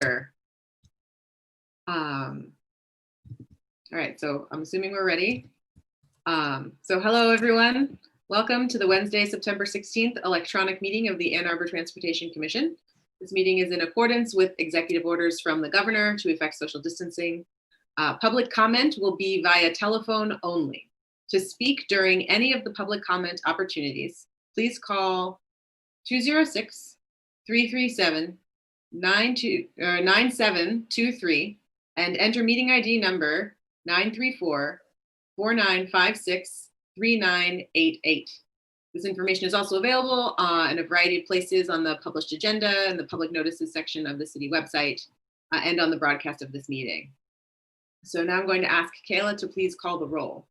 All right, so I'm assuming we're ready. So hello, everyone. Welcome to the Wednesday, September 16th electronic meeting of the Ann Arbor Transportation Commission. This meeting is in accordance with executive orders from the governor to effect social distancing. Public comment will be via telephone only. To speak during any of the public comment opportunities, please call 206-337-9723 and enter meeting ID number 934-4956-3988. This information is also available in a variety of places on the published agenda and the public notices section of the city website and on the broadcast of this meeting. So now I'm going to ask Kayla to please call the roll.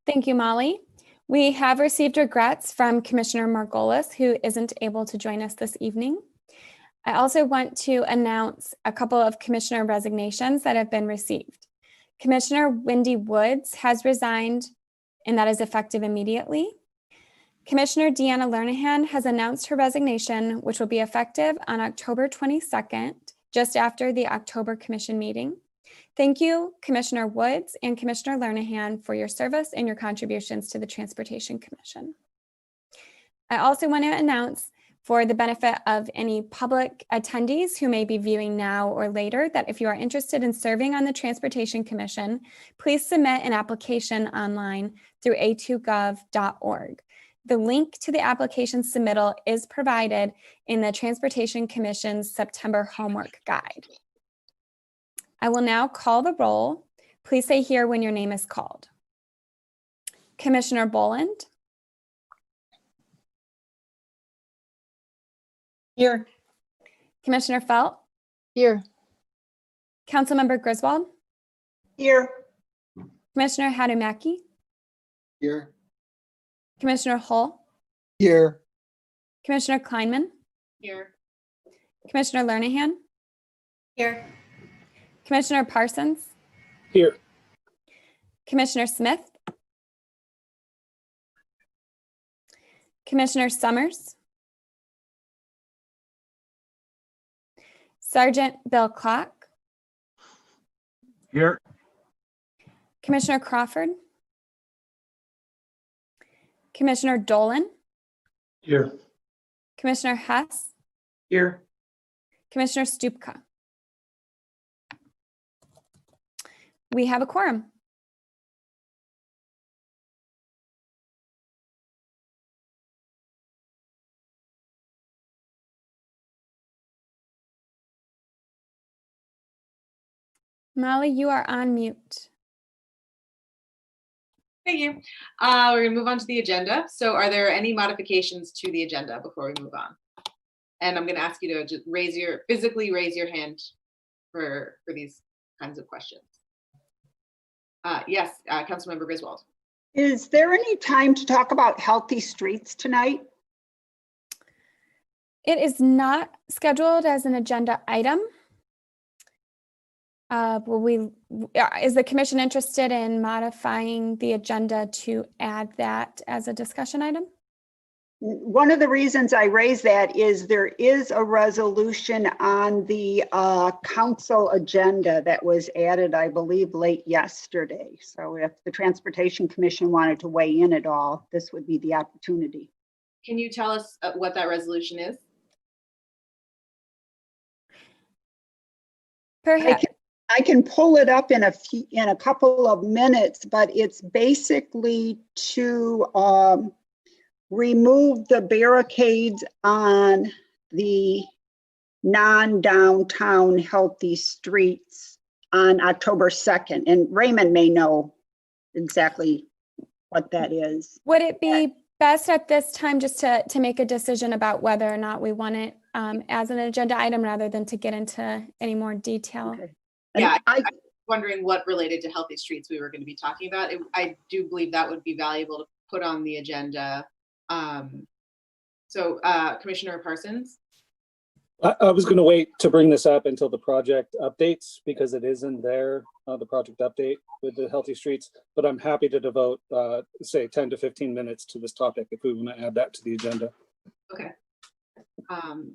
Thank you, Molly. We have received regrets from Commissioner Margolis, who isn't able to join us this evening. I also want to announce a couple of commissioner resignations that have been received. Commissioner Wendy Woods has resigned, and that is effective immediately. Commissioner Deanna Lernahan has announced her resignation, which will be effective on October 22nd, just after the October Commission meeting. Thank you, Commissioner Woods and Commissioner Lernahan, for your service and your contributions to the Transportation Commission. I also want to announce, for the benefit of any public attendees who may be viewing now or later, that if you are interested in serving on the Transportation Commission, please submit an application online through a2gov.org. The link to the application submittal is provided in the Transportation Commission's September homework guide. I will now call the roll. Please say here when your name is called. Commissioner Boland. Here. Commissioner Felt. Here. Councilmember Griswold. Here. Commissioner Haramaki. Here. Commissioner Hull. Here. Commissioner Kleinman. Here. Commissioner Lernahan. Here. Commissioner Parsons. Here. Commissioner Smith. Commissioner Summers. Sergeant Bill Clark. Here. Commissioner Crawford. Commissioner Dolan. Here. Commissioner Hess. Here. Commissioner Stupka. We have a quorum. Molly, you are on mute. Thank you. We're going to move on to the agenda. So are there any modifications to the agenda before we move on? And I'm going to ask you to just physically raise your hand for these kinds of questions. Yes, Councilmember Griswold. Is there any time to talk about healthy streets tonight? It is not scheduled as an agenda item. Is the commission interested in modifying the agenda to add that as a discussion item? One of the reasons I raise that is there is a resolution on the council agenda that was added, I believe, late yesterday. So if the Transportation Commission wanted to weigh in at all, this would be the opportunity. Can you tell us what that resolution is? Perhaps. I can pull it up in a couple of minutes, but it's basically to remove the barricades on the non-downtown healthy streets on October 2nd. And Raymond may know exactly what that is. Would it be best at this time just to make a decision about whether or not we want it as an agenda item rather than to get into any more detail? Okay. Yeah, I was wondering what related to healthy streets we were going to be talking about. I do believe that would be valuable to put on the agenda. Commissioner Parsons? I was going to wait to bring this up until the project updates because it is in there, the project update with the healthy streets, but I'm happy to devote, say 10 to 15 minutes to this topic if we want to add that to the agenda. Okay.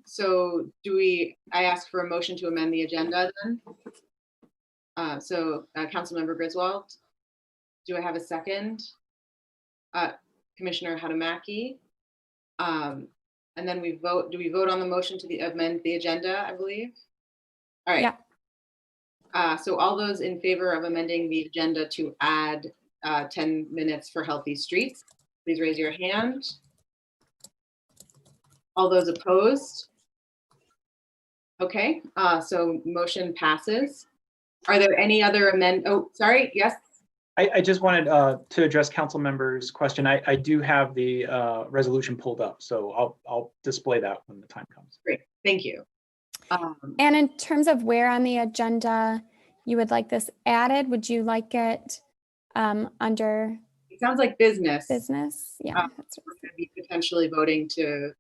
So I ask for a motion to amend the agenda then? Councilmember Griswold, do I have a second? Commissioner Haramaki. And then we vote, do we vote on the motion to amend the agenda, I believe? All right. Yeah. So all those in favor of amending the agenda to add 10 minutes for healthy streets, please raise your hand. All those opposed? Okay, so motion passes. Are there any other oh, sorry, yes? I just wanted to address council members' question. I do have the resolution pulled up, so I'll display that when the time comes. Great, thank you. And in terms of where on the agenda you would like this added, would you like it under It sounds like business. business? Yeah. That's We're going to be potentially voting to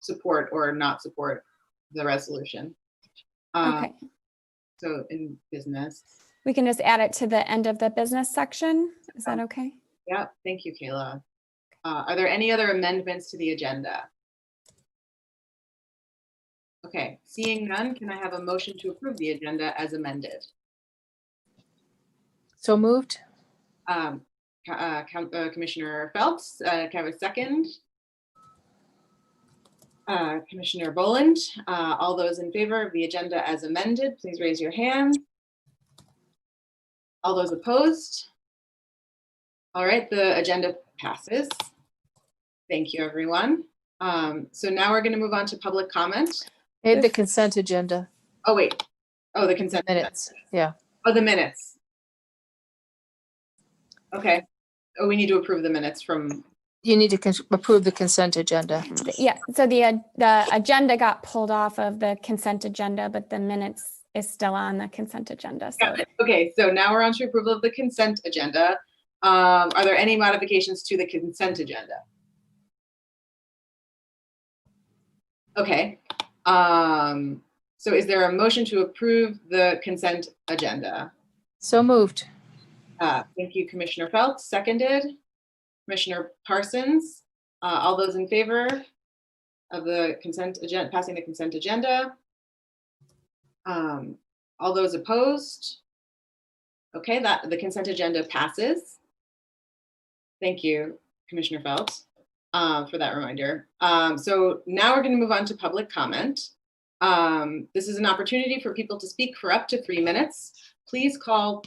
support or not support the resolution. okay. So in business. We can just add it to the end of the business section. Is that okay? Yeah, thank you, Kayla. Are there any other amendments to the agenda? Okay, seeing none, can I have a motion to approve the agenda as amended? So moved. Commissioner Phelps, can I have a second? Commissioner Boland, all those in favor of the agenda as amended, please raise your hand. All those opposed? All right, the agenda passes. Thank you, everyone. So now we're going to move on to public comment. Made the consent agenda Oh, wait. Oh, the consent minutes. Yeah. Oh, the minutes. Okay. Oh, we need to approve the minutes from. You need to approve the consent agenda. Yeah. So the agenda got pulled off of the consent agenda, but the minutes is still on the consent agenda. So. Okay, so now we're on to approval of the consent agenda. Are there any modifications to the consent agenda? Okay. So is there a motion to approve the consent agenda? So moved. Thank you, Commissioner Phelps. Seconded. Commissioner Parsons. All those in favor of the consent agenda, passing the consent agenda? All those opposed? Okay, the consent agenda passes. Thank you, Commissioner Phelps, for that reminder. So now we're going to move on to public comment. This is an opportunity for people to speak for up to 3 minutes. Please call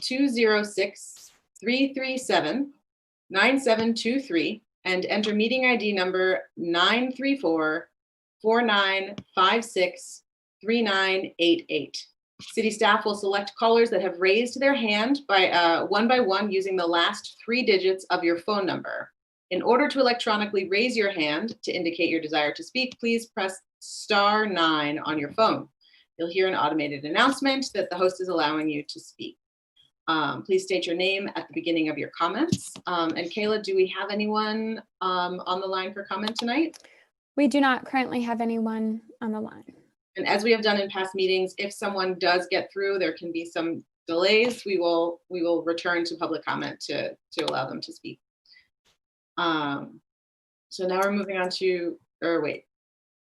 206-337-9723 and enter meeting ID number 934-4956-3988. City staff will select callers that have raised their hand by one using the last 3 digits of your phone number. In order to electronically raise your hand to indicate your desire to speak, please press *9 on your phone. You'll hear an automated announcement that the host is allowing you to speak. Please state your name at the beginning of your comments. And Kayla, do we have anyone on the line for comment tonight? We do not currently have anyone on the line. And as we have done in past meetings, if someone does get through, there can be some delays. We will return to public comment to allow them to speak. So now we're moving on to,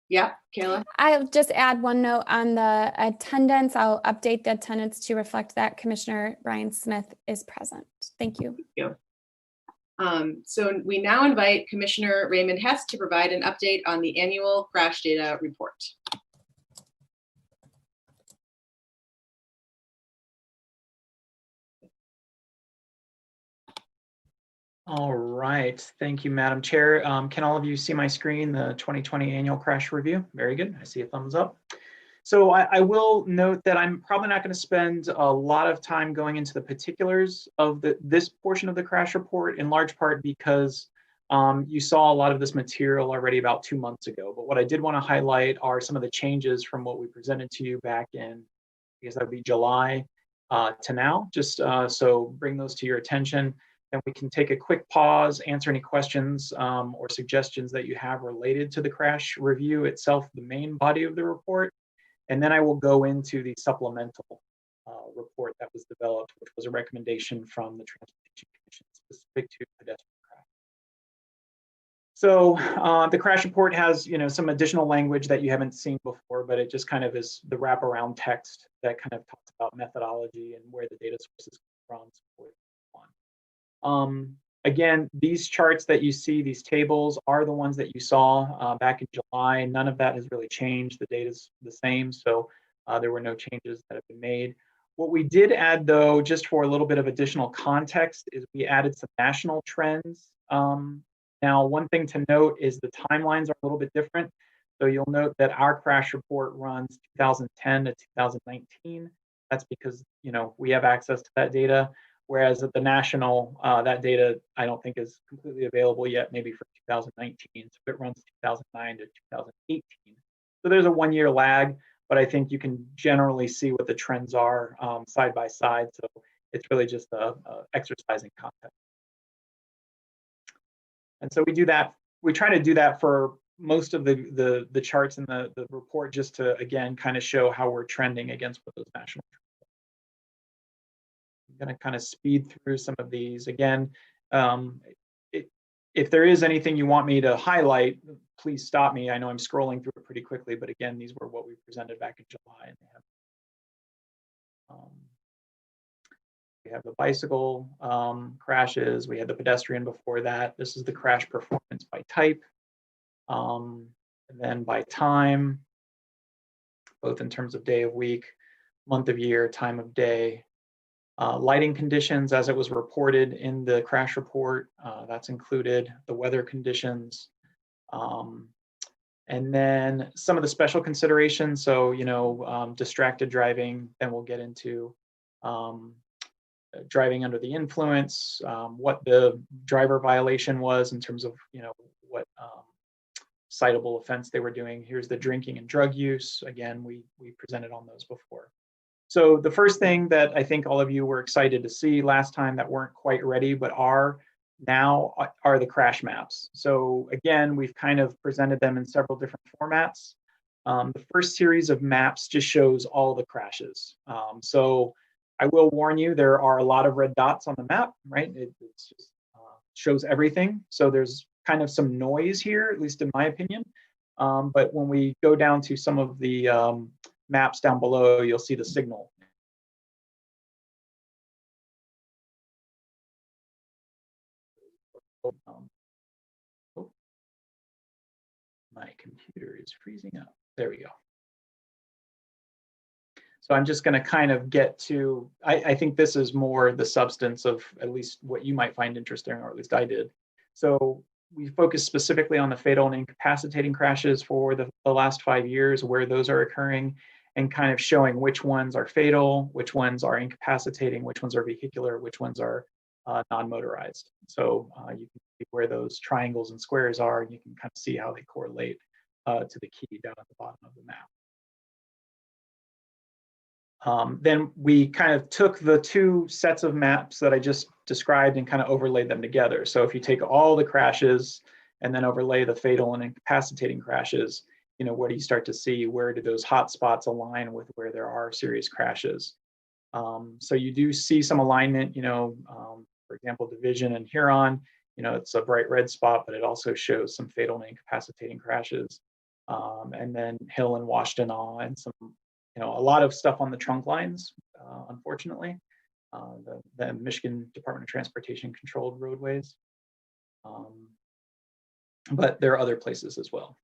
yeah, Kayla. I'll just add one note on the attendance. I'll update the attendance to reflect that Commissioner Ryan Smith is present. Thank you. Thank you. So we now invite Commissioner Raymond Hess to provide an update on the annual crash data report. All right. Thank you, Madam Chair. Can all of you see my screen, the 2020 annual crash review? Very good. I see a thumbs up. So I will note that I'm probably not going to spend a lot of time going into the particulars of this portion of the crash report, in large part because you saw a lot of this material already about 2 months ago. But what I did want to highlight are some of the changes from what we presented to you back in, I guess that would be July to now, just so bring those to your attention. And we can take a quick pause, answer any questions or suggestions that you have related to the crash review itself, the main body of the report. And then I will go into the supplemental report that was developed, which was a recommendation from the Transportation Commission specific to pedestrian crash. So the crash report has, some additional language that you haven't seen before, but it just kind of is the wraparound text that kind of talks about methodology and where the data sources come from. So forth and so on. Again, these charts that you see, these tables, are the ones that you saw back in July. None of that has really changed. The data is the same, so there were no changes that have been made. What we did add, though, just for a little bit of additional context, is we added some national trends. Now, one thing to note is the timelines are a little bit different. So you'll note that our crash report runs 2010 to 2019. That's because, we have access to that data. Whereas at the national, that data I don't think is completely available yet, maybe for 2019. So it runs 2009 to 2018. So there's a 1-year lag, but I think you can generally see what the trends are side by side. So it's really just a exercise in context. And so we do that. We try to do that for most of the charts in the report, just to, again, kind of show how we're trending against what those national trends are. I'm going to kind of speed through some of these. Again, if there is anything you want me to highlight, please stop me. I know I'm scrolling through it pretty quickly, but again, these were what we presented back in July. And we have the bicycle crashes. We had the pedestrian before that. This is the crash performance by type, and then by time, both in terms of day of week, month of year, time of day. Lighting conditions as it was reported in the crash report, that's included, the weather conditions, and then some of the special considerations. So, distracted driving, then we'll get into driving under the influence, what the driver violation was in terms of, what citable offense they were doing. Here's the drinking and drug use. Again, we presented on those before. So the first thing that I think all of you were excited to see last time that weren't quite ready, but are now, are the crash maps. So again, we've kind of presented them in several different formats. The first series of maps just shows all the crashes. So I will warn you, there are a lot of red dots on the map, right? It just shows everything. So there's kind of some noise here, at least in my opinion. But when we go down to some of the maps down below, you'll see the signal. My computer is freezing up. There we go. So I'm just going to kind of get to, I think this is more the substance of at least what you might find interesting, or at least I did. So we focus specifically on the fatal and incapacitating crashes for the last 5 years, where those are occurring, and kind of showing which ones are fatal, which ones are incapacitating, which ones are vehicular, which ones are non-motorized. So you can see where those triangles and squares are, and you can kind of see how they correlate to the key down at the bottom of the map. Then we kind of took the two sets of maps that I just described and kind of overlaid them together. So if you take all the crashes and then overlay the fatal and incapacitating crashes, what do you start to see? Where do those hot spots align with where there are serious crashes? So you do see some alignment, for example, Division and Huron, it's a bright red spot, but it also shows some fatal and incapacitating crashes. And then Hill and Washtenaw, and some, a lot of stuff on the trunk lines, unfortunately, the Michigan Department of Transportation controlled roadways. But there are other places as well.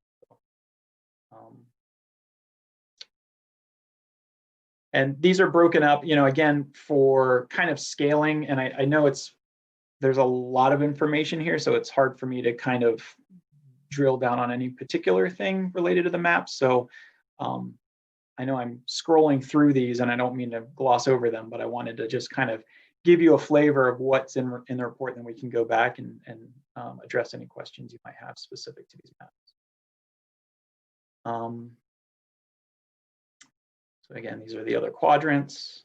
And these are broken up, again, for kind of scaling. And I know there's a lot of information here, so it's hard for me to kind of drill down on any particular thing related to the map. So I know I'm scrolling through these, and I don't mean to gloss over them, but I wanted to just kind of give you a flavor of what's in the report, and then we can go back and address any questions you might have specific to these maps. So again, these are the other quadrants.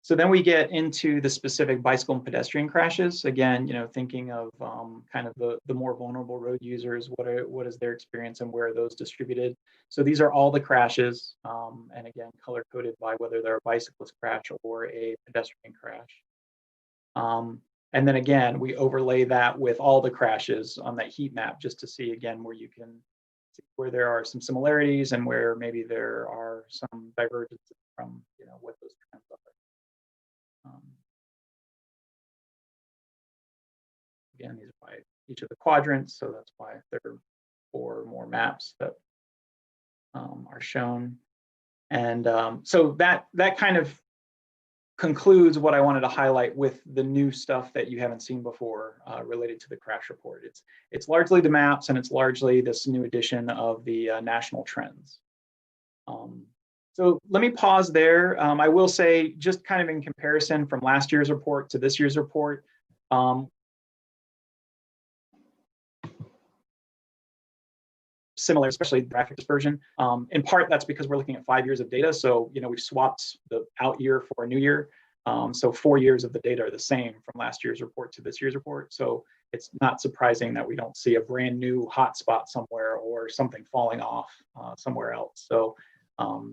So then we get into the specific bicycle and pedestrian crashes. Again, thinking of kind of the more vulnerable road users, what is their experience and where are those distributed? So these are all the crashes, and again, color coded by whether they're a bicyclist crash or a pedestrian crash. And then again, we overlay that with all the crashes on that heat map just to see again where you can see where there are some similarities and where maybe there are some divergences from what those trends are. Again, these are by each of the quadrants, so that's why there are 4 more maps that are shown. And so that kind of concludes what I wanted to highlight with the new stuff that you haven't seen before related to the crash report. It's largely the maps, and it's largely this new edition of the national trends. So let me pause there. I will say, just kind of in comparison from last year's report to this year's report, similar, especially the graphic dispersion. In part, that's because we're looking at 5 years of data. So, we've swapped the out year for a new year. So 4 years of the data are the same from last year's report to this year's report. So it's not surprising that we don't see a brand new hotspot somewhere or something falling off somewhere else. So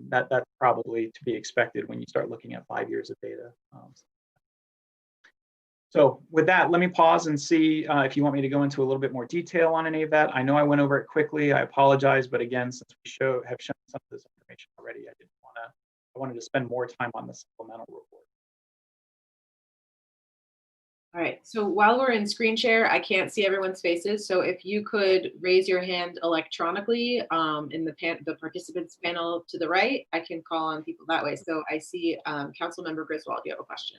that's probably to be expected when you start looking at 5 years of data. So with that, let me pause and see if you want me to go into a little bit more detail on any of that. I know I went over it quickly. I apologize, but again, since we have shown some of this information already, I wanted to spend more time on the supplemental report. All right, so while we're in screen share, I can't see everyone's faces. So if you could raise your hand electronically in the participants panel to the right, I can call on people that way. So I see Councilmember Griswold, you have a question.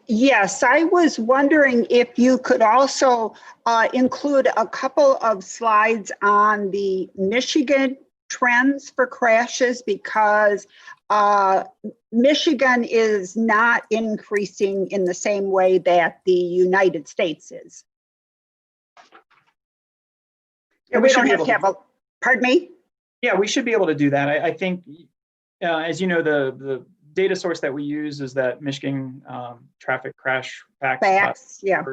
Yes, I was wondering if you could also include a couple of slides on the Michigan trends for crashes, because Michigan is not increasing in the same way that the United States is. Yeah, we don't have to have a, pardon me? Yeah, we should be able to do that. I think, as you know, the data source that we use is that Michigan traffic crash facts. Yeah.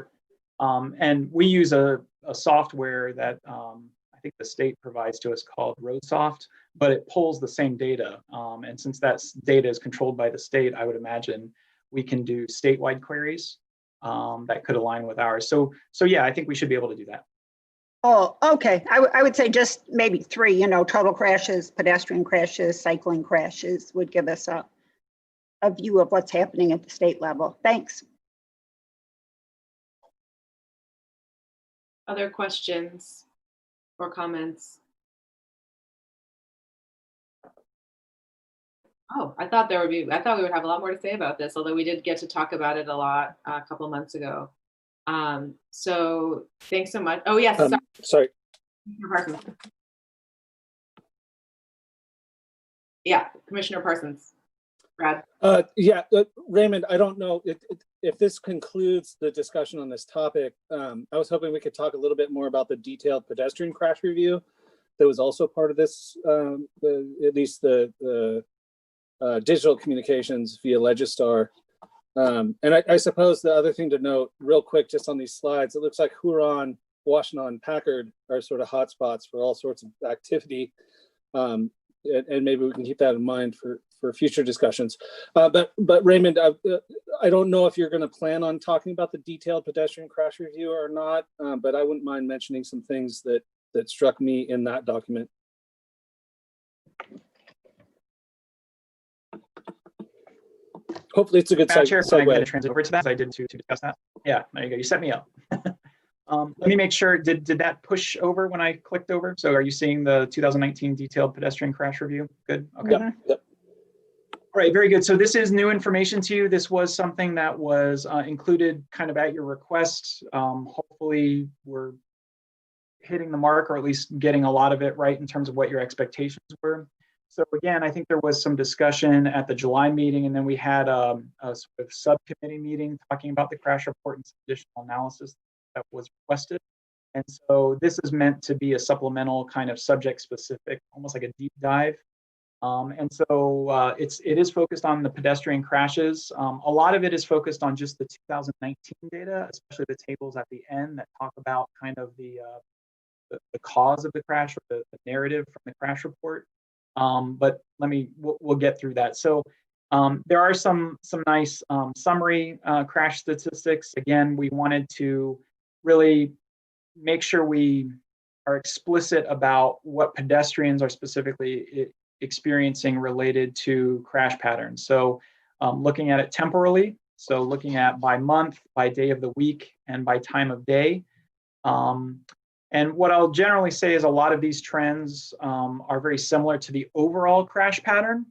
And we use a software that I think the state provides to us called RoadSoft, but it pulls the same data. And since that data is controlled by the state, I would imagine we can do statewide queries that could align with ours. So yeah, I think we should be able to do that. Oh, okay. I would say just maybe 3, total crashes, pedestrian crashes, cycling crashes would give us a view of what's happening at the state level. Thanks. Other questions or comments? Oh, I thought we would have a lot more to say about this, although we did get to talk about it a lot a couple of months ago. So thanks so much. Oh yes, sorry. Commissioner Parsons. Yeah, Commissioner Parsons. Brad. Yeah, Raymond, I don't know if this concludes the discussion on this topic. I was hoping we could talk a little bit more about the detailed pedestrian crash review that was also part of this, at least the digital communications via Legistar. And I suppose the other thing to note real quick, just on these slides, it looks like Huron, Washtenaw, and Packard are sort of hotspots for all sorts of activity. And maybe we can keep that in mind for future discussions. But Raymond, I don't know if you're going to plan on talking about the detailed pedestrian crash review or not, but I wouldn't mind mentioning some things that struck me in that document. Hopefully it's a good segue. Transit over to that. I did to discuss that. Yeah, there you go. You set me up. Let me make sure, did that push over when I clicked over? So are you seeing the 2019 detailed pedestrian crash review? Good. Okay. Yep. All right, very good. So this is new information to you. This was something that was included kind of at your request. Hopefully we're hitting the mark, or at least getting a lot of it right in terms of what your expectations were. So again, I think there was some discussion at the July meeting, and then we had a sort of subcommittee meeting talking about the crash report and some additional analysis that was requested. And so this is meant to be a supplemental kind of subject specific, almost like a deep dive. And so it is focused on the pedestrian crashes. A lot of it is focused on just the 2019 data, especially the tables at the end that talk about kind of the cause of the crash, or the narrative from the crash report. But we'll get through that. So There are some nice summary crash statistics. Again, we wanted to really make sure we are explicit about what pedestrians are specifically experiencing related to crash patterns. So looking at it temporally, so looking at by month, by day of the week, and by time of day. And what I'll generally say is a lot of these trends are very similar to the overall crash pattern,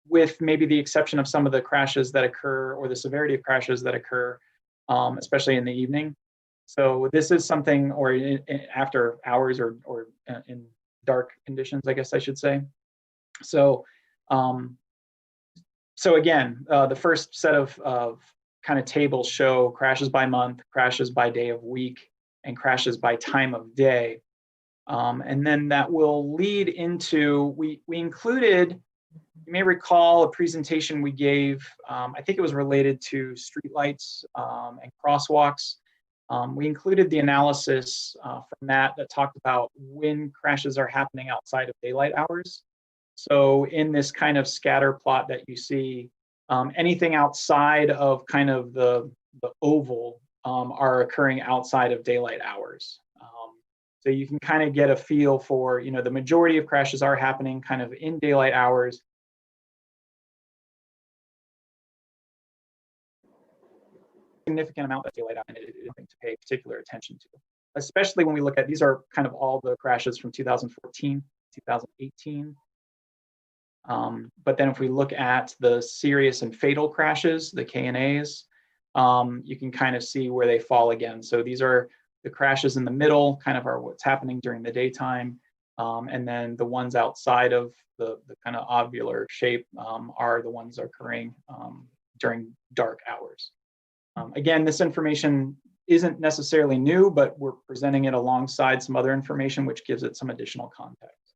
with maybe the exception of some of the crashes that occur or the severity of crashes that occur, especially in the evening. So this is something, or after hours or in dark conditions, I guess I should say. So, so again, the first set of kind of tables show crashes by month, crashes by day of week, and crashes by time of day. And then that will lead into, we included, you may recall a presentation we gave, I think it was related to streetlights and crosswalks. We included the analysis from that talked about when crashes are happening outside of daylight hours. So in this kind of scatter plot that you see, anything outside of kind of the oval are occurring outside of daylight hours. So you can kind of get a feel for, you know, the majority of crashes are happening kind of in daylight hours. Significant amount of daylight hours is something to pay particular attention to, especially when we look at, these are kind of all the crashes from 2014, 2018. But then if we look at the serious and fatal crashes, the KNAs, you can kind of see where they fall again. So these are the crashes in the middle, kind of are what's happening during the daytime. And then the ones outside of the kind of ovular shape are the ones occurring during dark hours. Again, this information isn't necessarily new, but we're presenting it alongside some other information which gives it some additional context.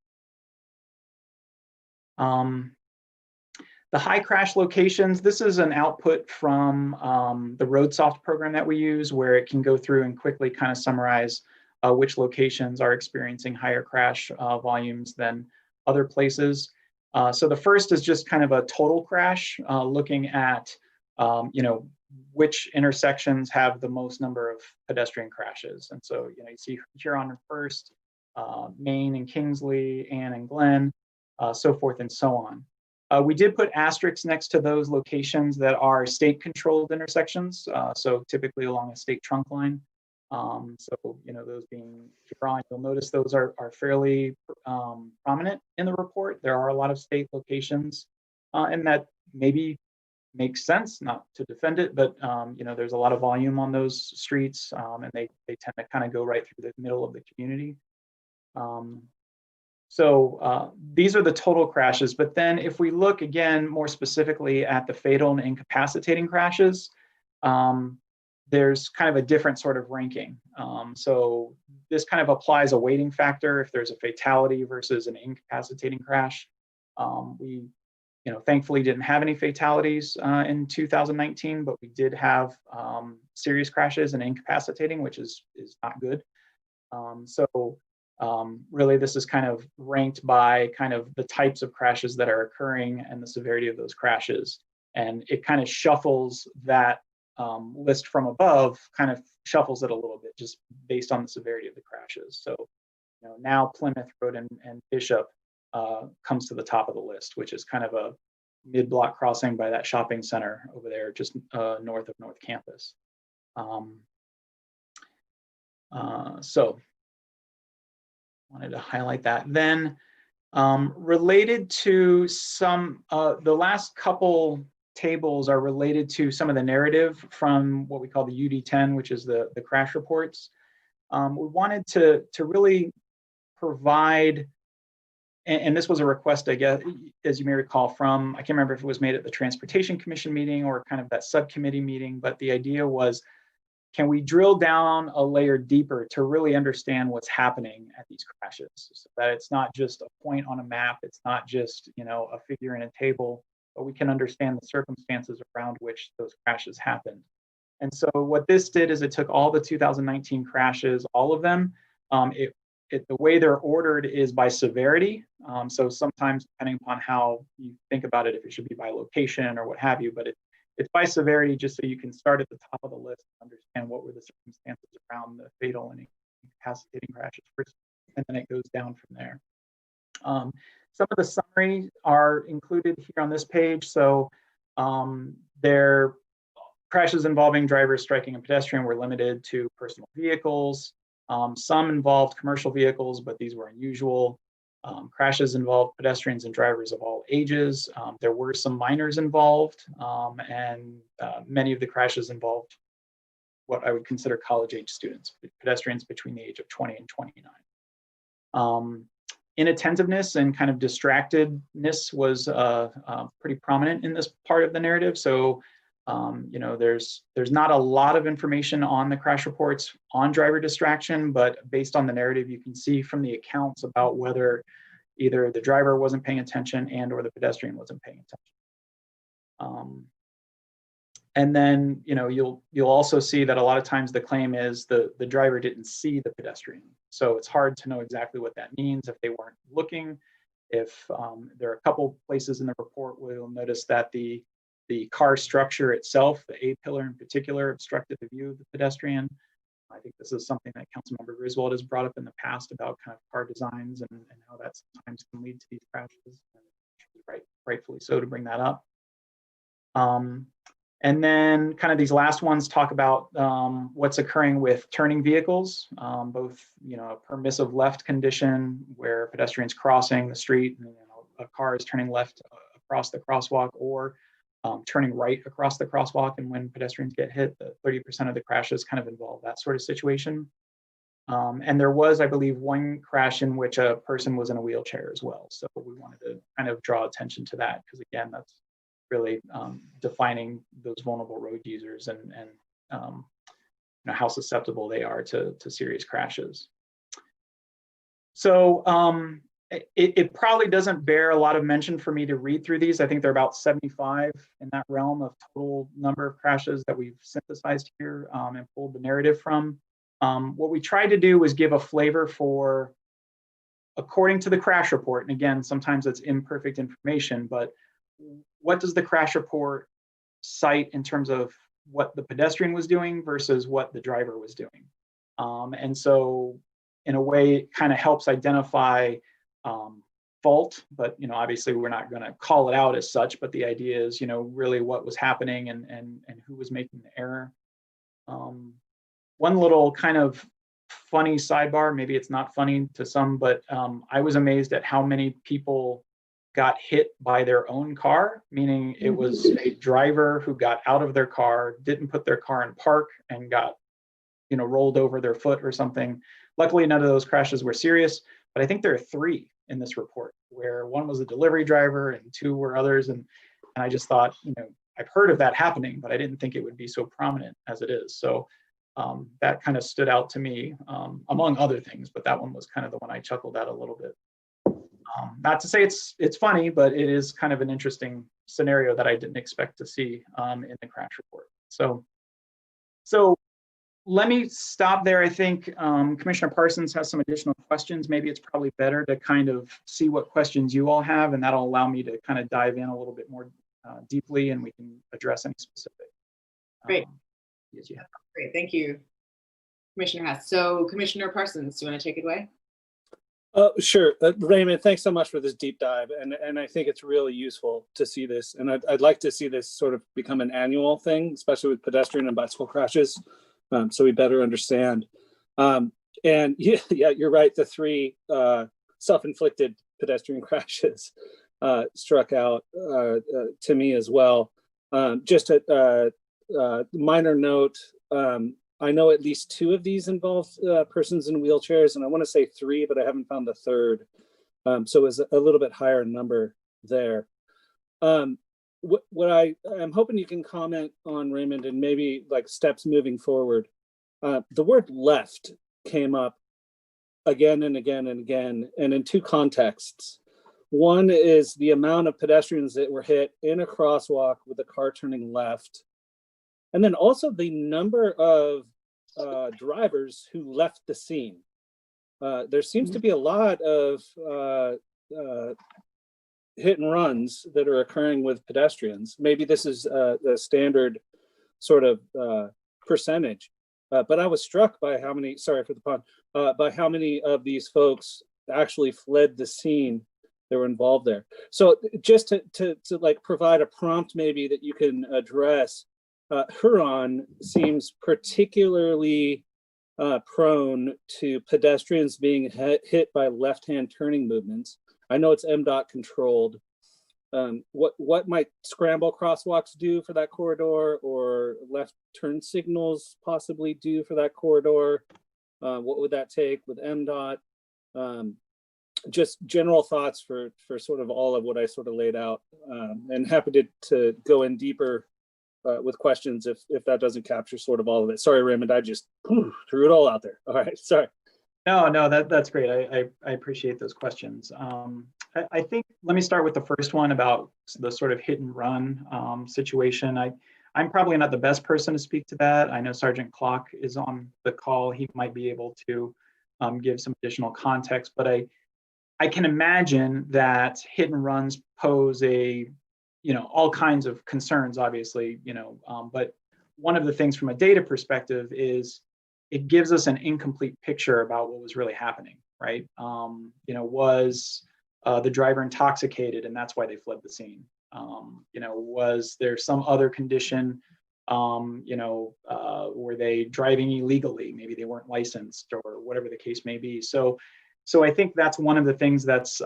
The high crash locations, this is an output from the RoadSoft program that we use, where it can go through and quickly kind of summarize which locations are experiencing higher crash volumes than other places. So the first is just kind of a total crash, looking at you know, which intersections have the most number of pedestrian crashes. And so, you know, you see Huron first, Maine and Kingsley, Ann and Glenn, so forth and so on. We did put asterisks next to those locations that are state-controlled intersections, so typically along a state trunk line. So, you know, those being Huron, you'll notice those are fairly prominent in the report. There are a lot of state locations, and that maybe makes sense, not to defend it, but you know, there's a lot of volume on those streets, and they tend to kind of go right through the middle of the community. So these are the total crashes, but then if we look again more specifically at the fatal and incapacitating crashes, there's kind of a different sort of ranking. So this kind of applies a weighting factor if there's a fatality versus an incapacitating crash. We, you know, thankfully didn't have any fatalities in 2019, but we did have serious crashes and incapacitating, which is not good. Really, this is kind of ranked by kind of the types of crashes that are occurring and the severity of those crashes. And it kind of shuffles that list from above, kind of shuffles it a little bit just based on the severity of the crashes. So, you know, now Plymouth Road and Bishop comes to the top of the list, which is kind of a mid-block crossing by that shopping center over there, just north of North Campus. So wanted to highlight that. Then related to some, the last couple tables are related to some of the narrative from what we call the UD10, which is the crash reports. We wanted to really provide, and this was a request, I guess, as you may recall from, I can't remember if it was made at the Transportation Commission meeting or kind of that subcommittee meeting, but the idea was, can we drill down a layer deeper to really understand what's happening at these crashes, so that it's not just a point on a map, it's not just, you know, a figure in a table, but we can understand the circumstances around which those crashes happened. And so what this did is it took all the 2019 crashes, all of them, it the way they're ordered is by severity. So sometimes depending upon how you think about it, if it should be by location or what have you, but it's by severity just so you can start at the top of the list and understand what were the circumstances around the fatal and incapacitating crashes first, and then it goes down from there. Some of the summaries are included here on this page. So their crashes involving drivers striking a pedestrian were limited to personal vehicles. Some involved commercial vehicles, but these were unusual. Crashes involved pedestrians and drivers of all ages. There were some minors involved, and many of the crashes involved what I would consider college-age students, pedestrians between the age of 20 and 29. Inattentiveness and kind of distractedness was pretty prominent in this part of the narrative. So, you know, there's not a lot of information on the crash reports on driver distraction, but based on the narrative, you can see from the accounts about whether either the driver wasn't paying attention and or the pedestrian wasn't paying attention. And then, you know, you'll also see that a lot of times the claim is the driver didn't see the pedestrian. So it's hard to know exactly what that means if they weren't looking. If there are a couple places in the report where you'll notice that the car structure itself, the A-pillar in particular, obstructed the view of the pedestrian. I think this is something that Councilmember Griswold has brought up in the past about kind of car designs and how that sometimes can lead to these crashes. And rightfully so to bring that up. And then kind of these last ones talk about what's occurring with turning vehicles, both, you know, a permissive left condition where pedestrians crossing the street and, you know, a car is turning left across the crosswalk, or turning right across the crosswalk. And when pedestrians get hit, 30% of the crashes kind of involve that sort of situation. And there was, I believe, one crash in which a person was in a wheelchair as well. So we wanted to kind of draw attention to that because, again, that's really defining those vulnerable road users and you know, how susceptible they are to serious crashes. So it probably doesn't bear a lot of mention for me to read through these. I think they're about 75 in that realm of total number of crashes that we've synthesized here and pulled the narrative from. What we tried to do was give a flavor for, according to the crash report, and again, sometimes it's imperfect information, but what does the crash report cite in terms of what the pedestrian was doing versus what the driver was doing? And so in a way, it kind of helps identify fault, but, you know, obviously we're not going to call it out as such, but the idea is, you know, really what was happening and who was making the error. One little kind of funny sidebar, maybe it's not funny to some, but I was amazed at how many people got hit by their own car, meaning it was a driver who got out of their car, didn't put their car in park, and got, you know, rolled over their foot or something. Luckily, none of those crashes were serious, but I think there are 3 in this report, where one was a delivery driver and 2 were others. And I just thought, you know, I've heard of that happening, but I didn't think it would be so prominent as it is. So that kind of stood out to me, among other things, but that one was kind of the one I chuckled at a little bit. Not to say it's funny, but it is kind of an interesting scenario that I didn't expect to see in the crash report. So let me stop there. I think Commissioner Parsons has some additional questions. Maybe it's probably better to kind of see what questions you all have, and that'll allow me to kind of dive in a little bit more deeply, and we can address any specific. Great. Yes, you have. Great, thank you, Commissioner Hess. So Commissioner Parsons, do you want to take it away? Sure. Raymond, thanks so much for this deep dive. And I think it's really useful to see this. And I'd like to see this sort of become an annual thing, especially with pedestrian and bicycle crashes, so we better understand. And yeah, you're right. The 3 self-inflicted pedestrian crashes struck out to me as well. Just a minor note, I know at least 2 of these involve persons in wheelchairs, and I want to say 3, but I haven't found the 3rd. So it's a little bit higher number there. What I'm hoping you can comment on, Raymond, and maybe like steps moving forward. The word left came up again and again and again, and in 2 contexts. One is the amount of pedestrians that were hit in a crosswalk with a car turning left. And then also the number of drivers who left the scene. there seems to be a lot of hit and runs that are occurring with pedestrians. Maybe this is the standard sort of percentage, but I was struck by how many, sorry for the pun, by how many of these folks actually fled the scene that were involved there. So just to like provide a prompt maybe that you can address, Huron seems particularly prone to pedestrians being hit by left-hand turning movements. I know it's MDOT controlled. What might scramble crosswalks do for that corridor, or left turn signals possibly do for that corridor? What would that take with MDOT? Just general thoughts for sort of all of what I sort of laid out, and happy to go in deeper with questions if that doesn't capture sort of all of it. Sorry, Raymond, I just threw it all out there. All right, sorry. No, that's great. I appreciate those questions. I think, let me start with the first one about the sort of hit and run situation. I'm probably not the best person to speak to that. I know Sergeant Clock is on the call. He might be able to give some additional context, but I can imagine that hit and runs pose all kinds of concerns, obviously, but one of the things from a data perspective is it gives us an incomplete picture about what was really happening, right? Was the driver intoxicated and that's why they fled the scene? Was there some other condition? Were they driving illegally? Maybe they weren't licensed or whatever the case may be. So I think that's one of the things that's,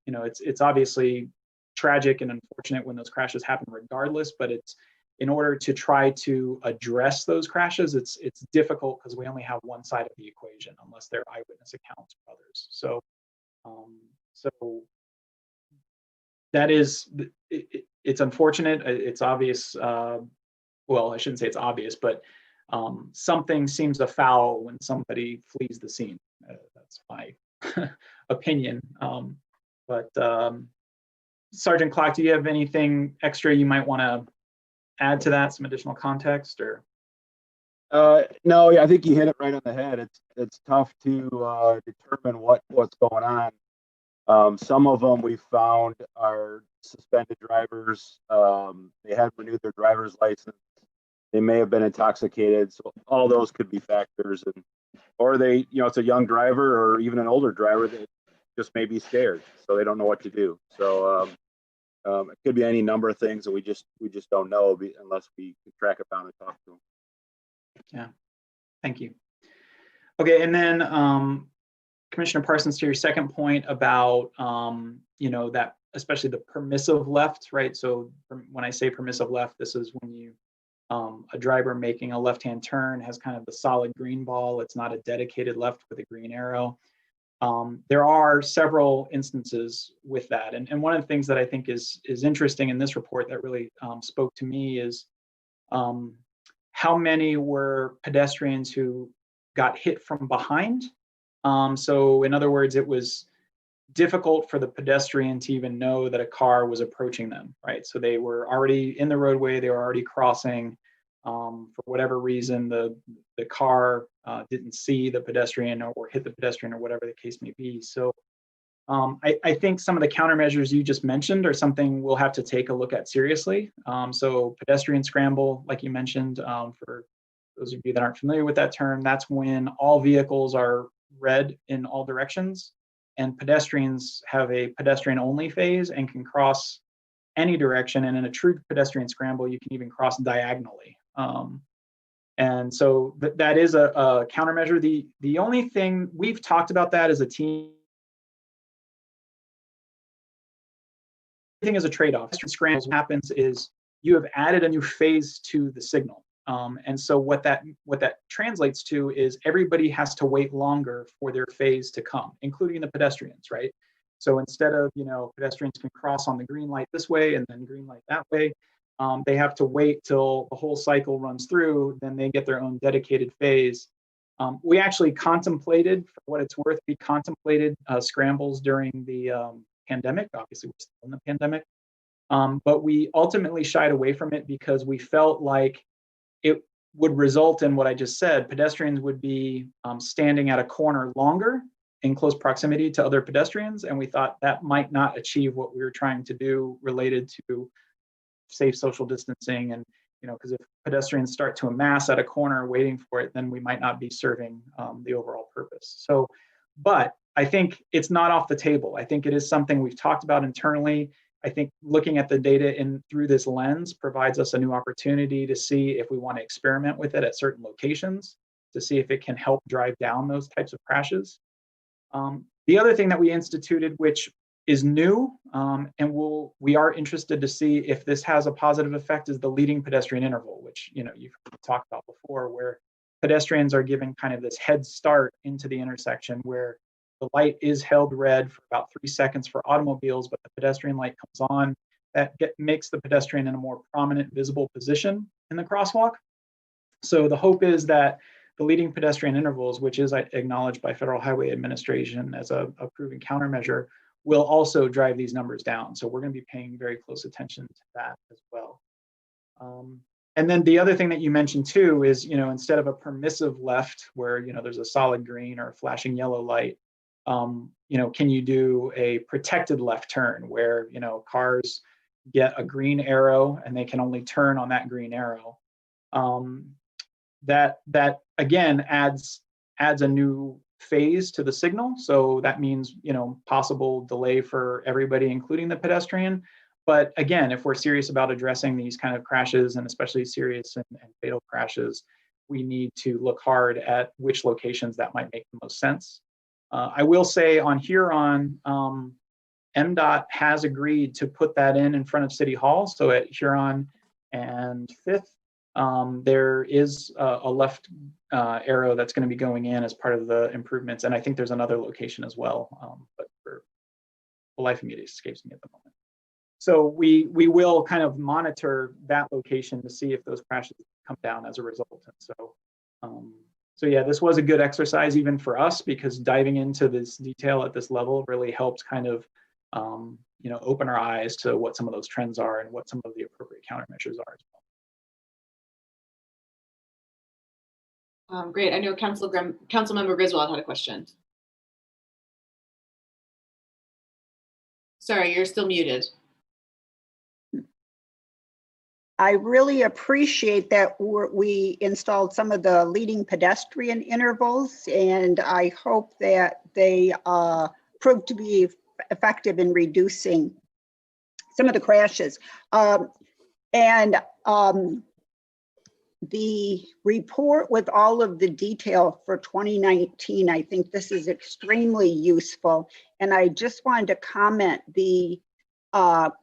it's obviously tragic and unfortunate when those crashes happen regardless, but it's, in order to try to address those crashes, it's difficult because we only have one side of the equation unless they're eyewitness accounts of others. So that is, it's unfortunate. It's obvious. Well, I shouldn't say it's obvious, but something seems afoul when somebody flees the scene. That's my opinion. But Sergeant Clock, do you have anything extra you might want to add to that, some additional context, or? No, I think you hit it right on the head. It's tough to determine what's going on. Some of them we found are suspended drivers. They hadn't renewed their driver's license. They may have been intoxicated. So all those could be factors, or they, it's a young driver or even an older driver that just may be scared, so they don't know what to do. So it could be any number of things that we just don't know unless we can track it down and talk to them. Yeah, thank you. Okay, and then Commissioner Parsons, to your second point about that, especially the permissive left, right? So when I say permissive left, this is when you a driver making a left-hand turn has kind of the solid green ball. It's not a dedicated left with a green arrow. There are several instances with that. And one of the things that I think is interesting in this report that really spoke to me is how many were pedestrians who got hit from behind. So in other words, it was difficult for the pedestrian to even know that a car was approaching them, right? So they were already in the roadway, they were already crossing. For whatever reason, the car didn't see the pedestrian or hit the pedestrian or whatever the case may be. So I think some of the countermeasures you just mentioned are something we'll have to take a look at seriously. So pedestrian scramble, like you mentioned, for those of you that aren't familiar with that term, that's when all vehicles are red in all directions and pedestrians have a pedestrian only phase and can cross any direction. And in a true pedestrian scramble, you can even cross diagonally. And so that is a countermeasure. The only thing we've talked about that as a team, everything is a trade-off. Scrambles happens is you have added a new phase to the signal. And so what that translates to is everybody has to wait longer for their phase to come, including the pedestrians, right? So instead of, pedestrians can cross on the green light this way and then green light that way, they have to wait till the whole cycle runs through, then they get their own dedicated phase. We actually contemplated, for what it's worth, we contemplated scrambles during the pandemic. Obviously, we're still in the pandemic. But we ultimately shied away from it because we felt like it would result in what I just said. Pedestrians would be standing at a corner longer in close proximity to other pedestrians, and we thought that might not achieve what we were trying to do related to safe social distancing. And because if pedestrians start to amass at a corner waiting for it, then we might not be serving the overall purpose. So, but I think it's not off the table. I think it is something we've talked about internally. I think looking at the data through this lens provides us a new opportunity to see if we want to experiment with it at certain locations, to see if it can help drive down those types of crashes. The other thing that we instituted, which is new, and we are interested to see if this has a positive effect, is the leading pedestrian interval, which you've talked about before, where pedestrians are given kind of this head start into the intersection where the light is held red for about 3 seconds for automobiles, but the pedestrian light comes on. That makes the pedestrian in a more prominent, visible position in the crosswalk. So the hope is that the leading pedestrian intervals, which is acknowledged by Federal Highway Administration as a proven countermeasure, will also drive these numbers down. So we're going to be paying very close attention to that as well. And then the other thing that you mentioned too is, instead of a permissive left where, there's a solid green or a flashing yellow light, can you do a protected left turn where, cars get a green arrow and they can only turn on that green arrow? That again adds a new phase to the signal. So that means, possible delay for everybody, including the pedestrian. But again, if we're serious about addressing these kind of crashes, and especially serious and fatal crashes, we need to look hard at which locations that might make the most sense. I will say on Huron, MDOT has agreed to put that in front of City Hall. So at Huron and 5th, there is a left arrow that's going to be going in as part of the improvements. And I think there's another location as well, but for the life of me, it escapes me at the moment. So we will kind of monitor that location to see if those crashes come down as a result. And so yeah, this was a good exercise even for us, because diving into this detail at this level really helps kind of open our eyes to what some of those trends are and what some of the appropriate countermeasures are as well. Great. I know Councilmember Griswold had a question. Sorry, you're still muted. I really appreciate that we installed some of the leading pedestrian intervals, and I hope that they prove to be effective in reducing some of the crashes. The report with all of the detail for 2019, I think this is extremely useful. And I just wanted to comment the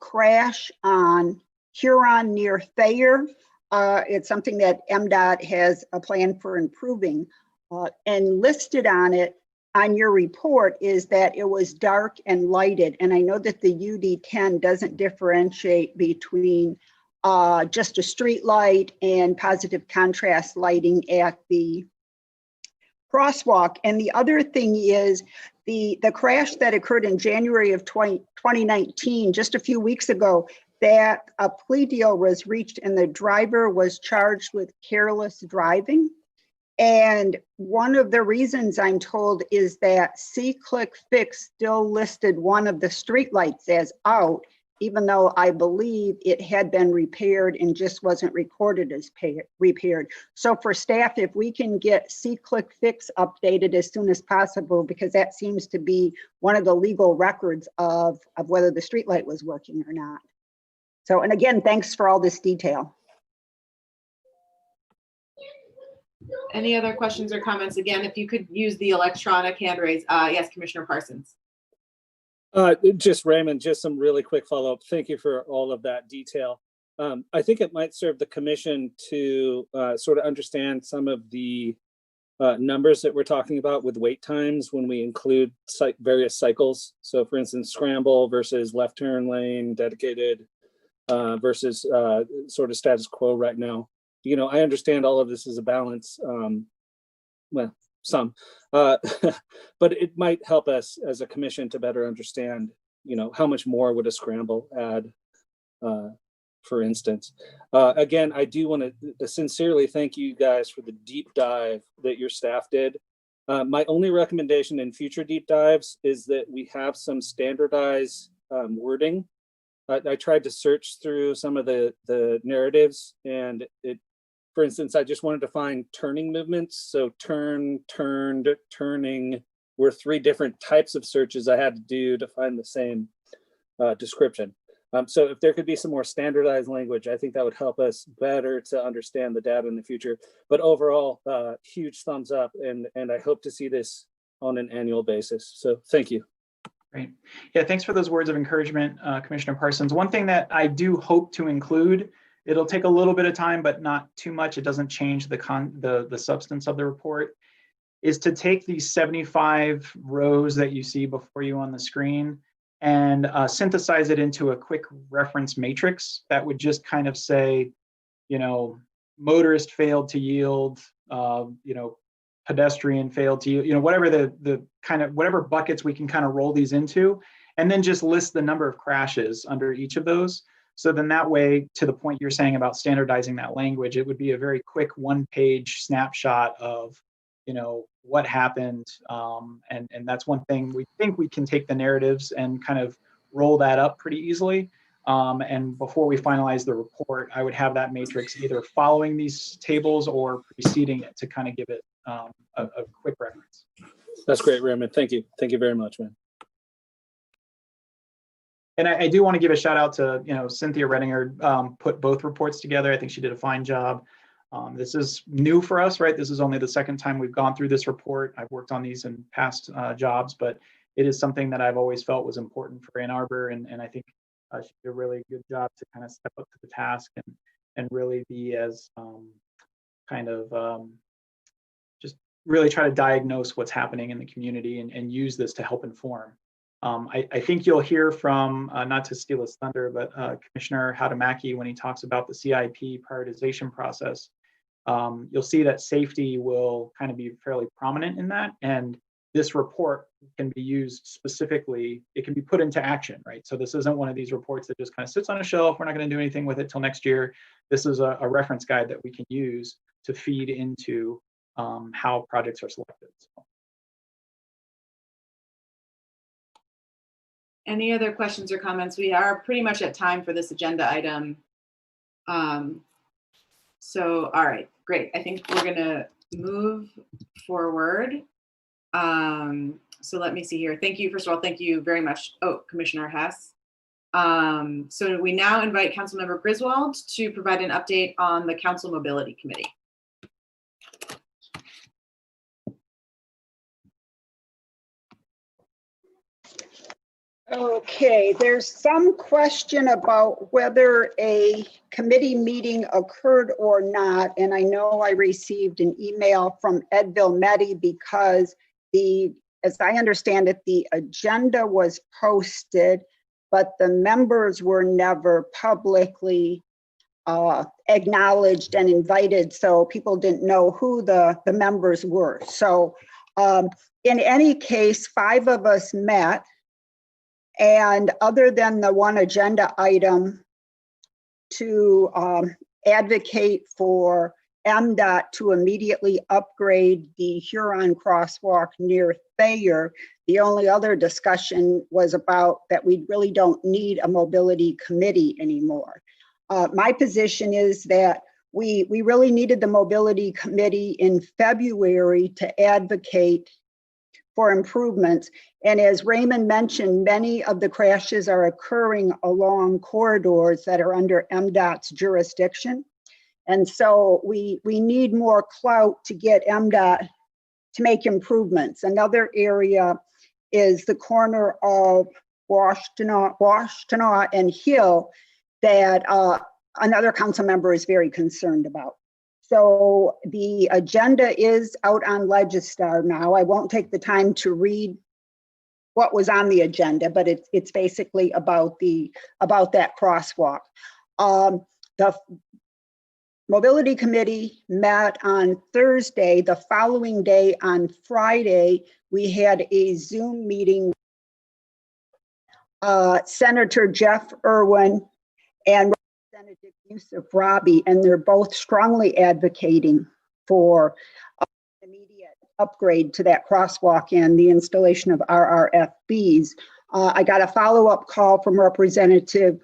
crash on Huron near Thayer. It's something that MDOT has a plan for improving, and listed on your report is that it was dark and lighted. And I know that the UD10 doesn't differentiate between just a street light and positive contrast lighting at the crosswalk. And the other thing is the crash that occurred in January of 2019, just a few weeks ago, that a plea deal was reached and the driver was charged with careless driving. And one of the reasons I'm told is that C-Click Fix still listed one of the streetlights as out, even though I believe it had been repaired and just wasn't recorded as repaired. So for staff, if we can get C-Click Fix updated as soon as possible, because that seems to be one of the legal records of whether the streetlight was working or not. So, and again, thanks for all this detail. Any other questions or comments? Again, if you could use the electronic hand raise. Yes, Commissioner Parsons. Just Raymond, just some really quick follow-up. Thank you for all of that detail. I think it might serve the commission to sort of understand some of the numbers that we're talking about with wait times when we include various cycles. So for instance, scramble versus left turn lane, dedicated versus sort of status quo right now. I understand all of this is a balance, well, some, but it might help us as a commission to better understand, how much more would a scramble add, for instance. Again, I do want to sincerely thank you guys for the deep dive that your staff did My only recommendation in future deep dives is that we have some standardized wording. I tried to search through some of the narratives, and for instance, I just wanted to find turning movements. So turn, turned, turning were 3 different types of searches I had to do to find the same description. So if there could be some more standardized language, I think that would help us better to understand the data in the future. But overall, huge thumbs up, and I hope to see this on an annual basis. So thank you. Great. Yeah, thanks for those words of encouragement, Commissioner Parsons. One thing that I do hope to include, it'll take a little bit of time, but not too much. It doesn't change the substance of the report, is to take these 75 rows that you see before you on the screen and synthesize it into a quick reference matrix that would just kind of say, you know, motorist failed to yield, you know, pedestrian failed to yield, you know, whatever the kind of, whatever buckets we can kind of roll these into, and then just list the number of crashes under each of those. So then that way, to the point you're saying about standardizing that language, it would be a very quick 1-page snapshot of, you know, what happened. And that's one thing we think we can take the narratives and kind of roll that up pretty easily. And before we finalize the report, I would have that matrix either following these tables or preceding it to kind of give it a quick reference. That's great, Raymond. Thank you. Thank you very much, man. And I do want to give a shout out to, you know, Cynthia Redinger, put both reports together. I think she did a fine job. This is new for us, right? This is only the second time we've gone through this report. I've worked on these in past jobs, but it is something that I've always felt was important for Ann Arbor. And I think she did a really good job to kind of step up to the task and really be as just really try to diagnose what's happening in the community and use this to help inform. I think you'll hear from, not to steal his thunder, but Commissioner Haramaki, when he talks about the CIP prioritization process, you'll see that safety will kind of be fairly prominent in that. And this report can be used specifically, it can be put into action, right? So this isn't one of these reports that just kind of sits on a shelf. We're not going to do anything with it till next year. This is a reference guide that we can use to feed into how projects are selected. So. Any other questions or comments? We are pretty much at time for this agenda item. So, all right, great. I think we're gonna move forward. So let me see here. Thank you, first of all, thank you very much. Oh, Commissioner Hess. So we now invite Councilmember Griswold to provide an update on the Council Mobility Committee. Okay, there's some question about whether a committee meeting occurred or not. And I know I received an email from Ed Vilmetti because as I understand it, the agenda was posted, but the members were never publicly acknowledged and invited. So people didn't know who the members were. So in any case, 5 of us met. And other than the one agenda item to advocate for MDOT to immediately upgrade the Huron crosswalk near Thayer, the only other discussion was about that we really don't need a mobility committee anymore. My position is that we really needed the mobility committee in February to advocate for improvements. And as Raymond mentioned, many of the crashes are occurring along corridors that are under MDOT's jurisdiction. And so we need more clout to get MDOT to make improvements. Another area is the corner of Washtenaw and Hill that another council member is very concerned about. So the agenda is out on Legistar now. I won't take the time to read what was on the agenda, but it's basically about that crosswalk. The Mobility Committee met on Thursday. The following day, on Friday, we had a Zoom meeting. Senator Jeff Irwin and Representative Yusuf Rabi, and they're both strongly advocating for immediate upgrade to that crosswalk and the installation of RRFBs. I got a follow-up call from Representative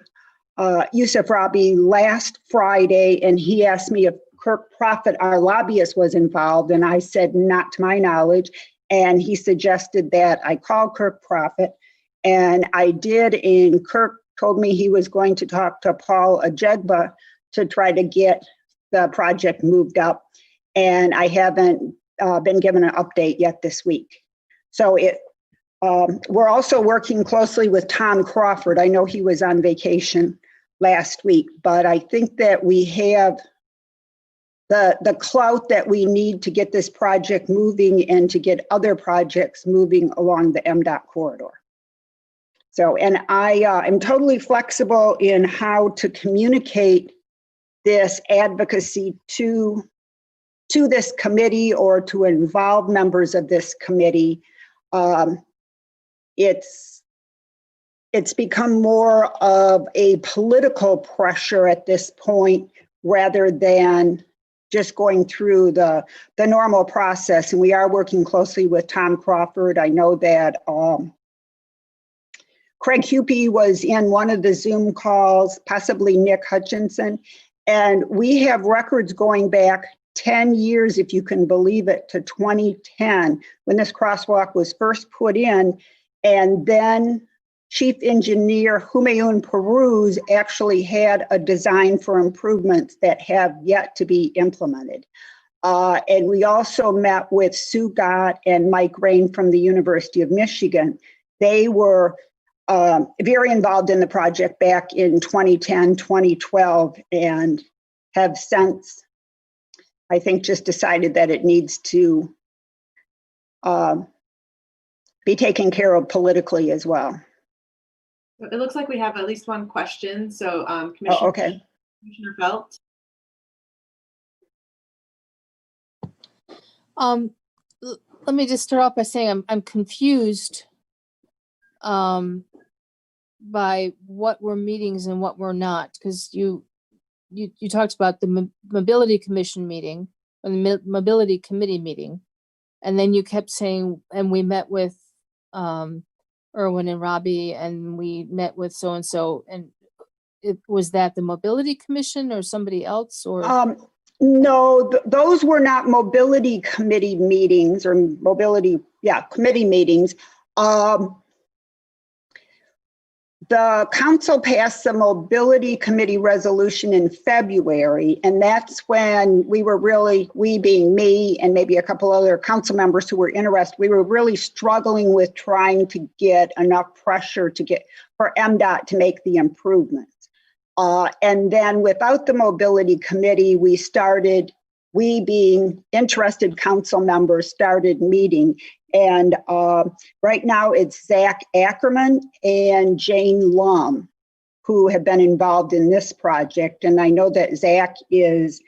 Yusuf Rabi last Friday, and he asked me if Kirk Profit, our lobbyist, was involved, and I said not to my knowledge, and he suggested that I call Kirk Profit, and I did, and Kirk told me he was going to talk to Paul Ajegba to try to get the project moved up, and I haven't been given an update yet this week. So we're also working closely with Tom Crawford. I know he was on vacation last week, but I think that we have the clout that we need to get this project moving and to get other projects moving along the MDOT corridor. So, and I am totally flexible in how to communicate this advocacy to this committee or to involve members of this committee. It's become more of a political pressure at this point rather than just going through the normal process. And we are working closely with Tom Crawford. I know that Craig Hupy was in one of the Zoom calls, possibly Nick Hutchinson. And we have records going back 10 years, if you can believe it, to 2010, when this crosswalk was first put in. And then Chief Engineer Humayun Peruz actually had a design for improvements that have yet to be implemented. And we also met with Sue Gott and Mike Rain from the University of Michigan. They were very involved in the project back in 2010, 2012, and have since, I think, just decided that it needs to be taken care of politically as well. It looks like we have at least one question. So Okay. Commissioner Felt. Let me just start off by saying I'm confused by what were meetings and what were not, because you talked about the Mobility Commission meeting or the Mobility Committee meeting, and then you kept saying, and we met with Erwin and Robbie, and we met with so-and-so, and was that the Mobility Commission or somebody else? Or no, those were not Mobility Committee meetings or committee meetings. The council passed the Mobility Committee resolution in February, and that's when we were really, we being me and maybe a couple other council members who were interested, we were really struggling with trying to get enough pressure for MDOT to make the improvements. And then without the Mobility Committee, we being interested council members started meeting. And right now it's Zach Ackerman and Jane Lum who have been involved in this project. And I know that Zach is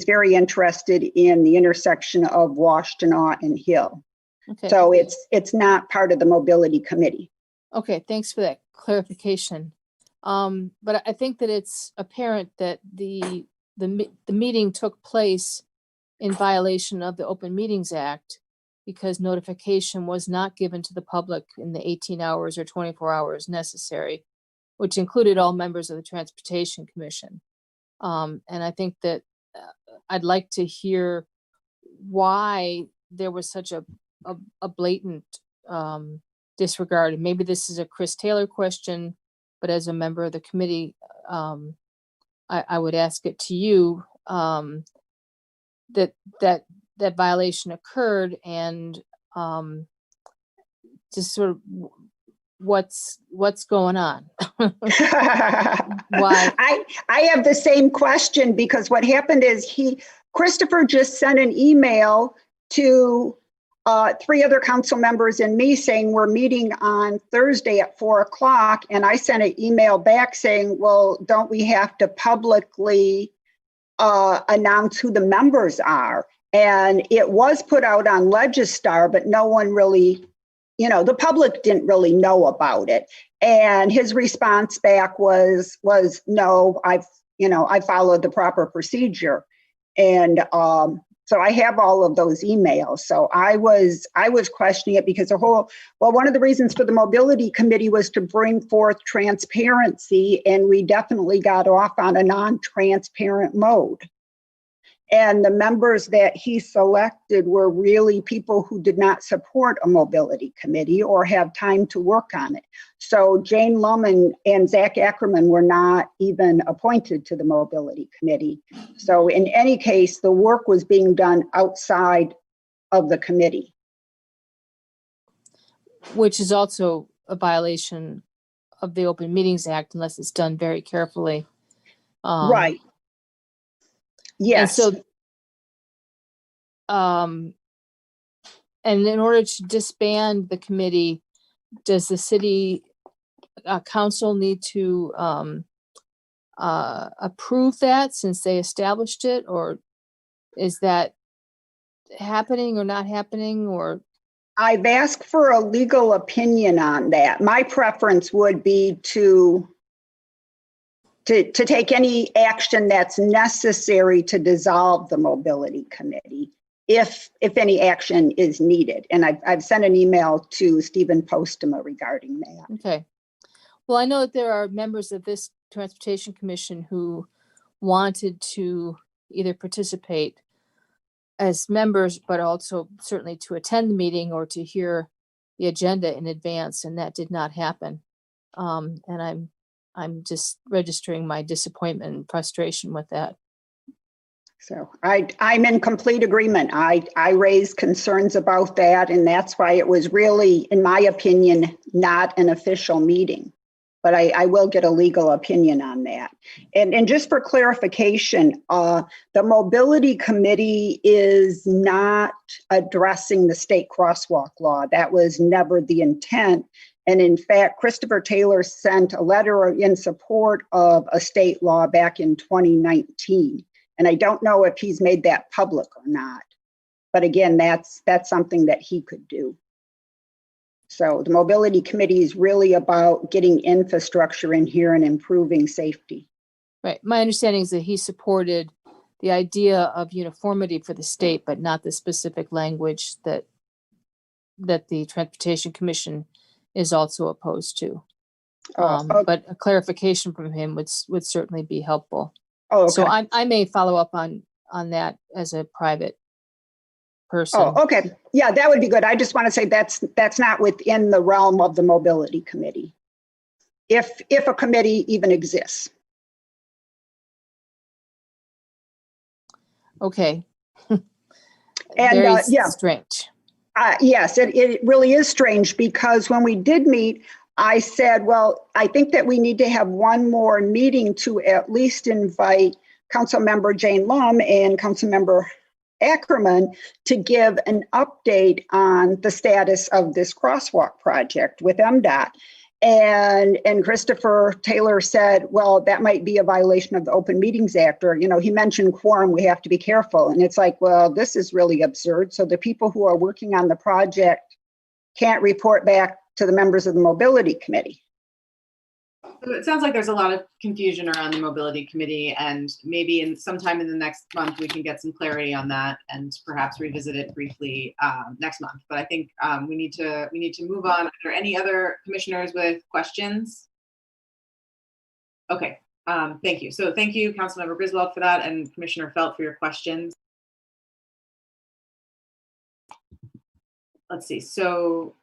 very interested in the intersection of Washtenaw and Hill. okay. So it's not part of the Mobility Committee. Okay, thanks for that clarification. But I think that it's apparent that the meeting took place in violation of the Open Meetings Act, because notification was not given to the public in the 18 hours or 24 hours necessary, which included all members of the Transportation Commission. And I think that I'd like to hear why there was such a blatant disregard. And maybe this is a Chris Taylor question, but as a member of the committee, I would ask it to you, that violation occurred, and just sort of what's going on. Why? I have the same question, because what happened is Christopher just sent an email to 3 other council members and me saying we're meeting on Thursday at 4:00, and I sent an email back saying, well, don't we have to publicly announce who the members are? And it was put out on Legistar, but no one really, the public didn't really know about it. And his response back was no, I followed the proper procedure. And So I have all of those emails. So I was questioning it because one of the reasons for the mobility committee was to bring forth transparency, and we definitely got off on a non-transparent mode. And the members that he selected were really people who did not support a mobility committee or have time to work on it. So Jane Lum and Zach Ackerman were not even appointed to the mobility committee. So in any case, the work was being done outside of the committee. Which is also a violation of the Open Meetings Act unless it's done very carefully. Right. Yes. And so, and in order to disband the committee, does the city council need to approve that since they established it, or is that happening or not happening? Or I've asked for a legal opinion on that. My preference would be to take any action that's necessary to dissolve the mobility committee, if any action is needed. And I've sent an email to Stephen Postema regarding that. okay. Well, I know that there are members of this Transportation Commission who wanted to either participate as members, but also certainly to attend the meeting or to hear the agenda in advance, and that did not happen. And I'm just registering my disappointment and frustration with that. So I'm in complete agreement. I raised concerns about that, and that's why it was really, in my opinion, not an official meeting. But I will get a legal opinion on that. And just for clarification, the mobility committee is not addressing the state crosswalk law. That was never the intent. And in fact, Christopher Taylor sent a letter in support of a state law back in 2019. And I don't know if he's made that public or not. But again, that's something that he could do. So the mobility committee is really about getting infrastructure in here and improving safety. Right. My understanding is that he supported the idea of uniformity for the state, but not the specific language that the Transportation Commission is also opposed to. Okay. But a clarification from him would certainly be helpful. Oh, okay. So I may follow up on that as a private person. Oh, okay. Yeah, that would be good. I just want to say that's not within the realm of the mobility committee, if a committee even exists. Okay. And Very yeah, strange. yes, it really is strange, because when we did meet, I said, well, I think that we need to have one more meeting to at least invite Councilmember Jane Lum and Councilmember Ackerman to give an update on the status of this crosswalk project with MDOT. And Christopher Taylor said, well, that might be a violation of the Open Meetings Act, or, he mentioned quorum, we have to be careful. And it's like, well, this is really absurd. So the people who are working on the project can't report back to the members of the mobility committee. So it sounds like there's a lot of confusion around the mobility committee, and maybe sometime in the next month we can get some clarity on that and perhaps revisit it briefly next month. But I think we need to move on. Are there any other commissioners with questions? Okay, thank you. So thank you, Councilmember Griswold, for that, and Commissioner Felt for your questions. Let's see. So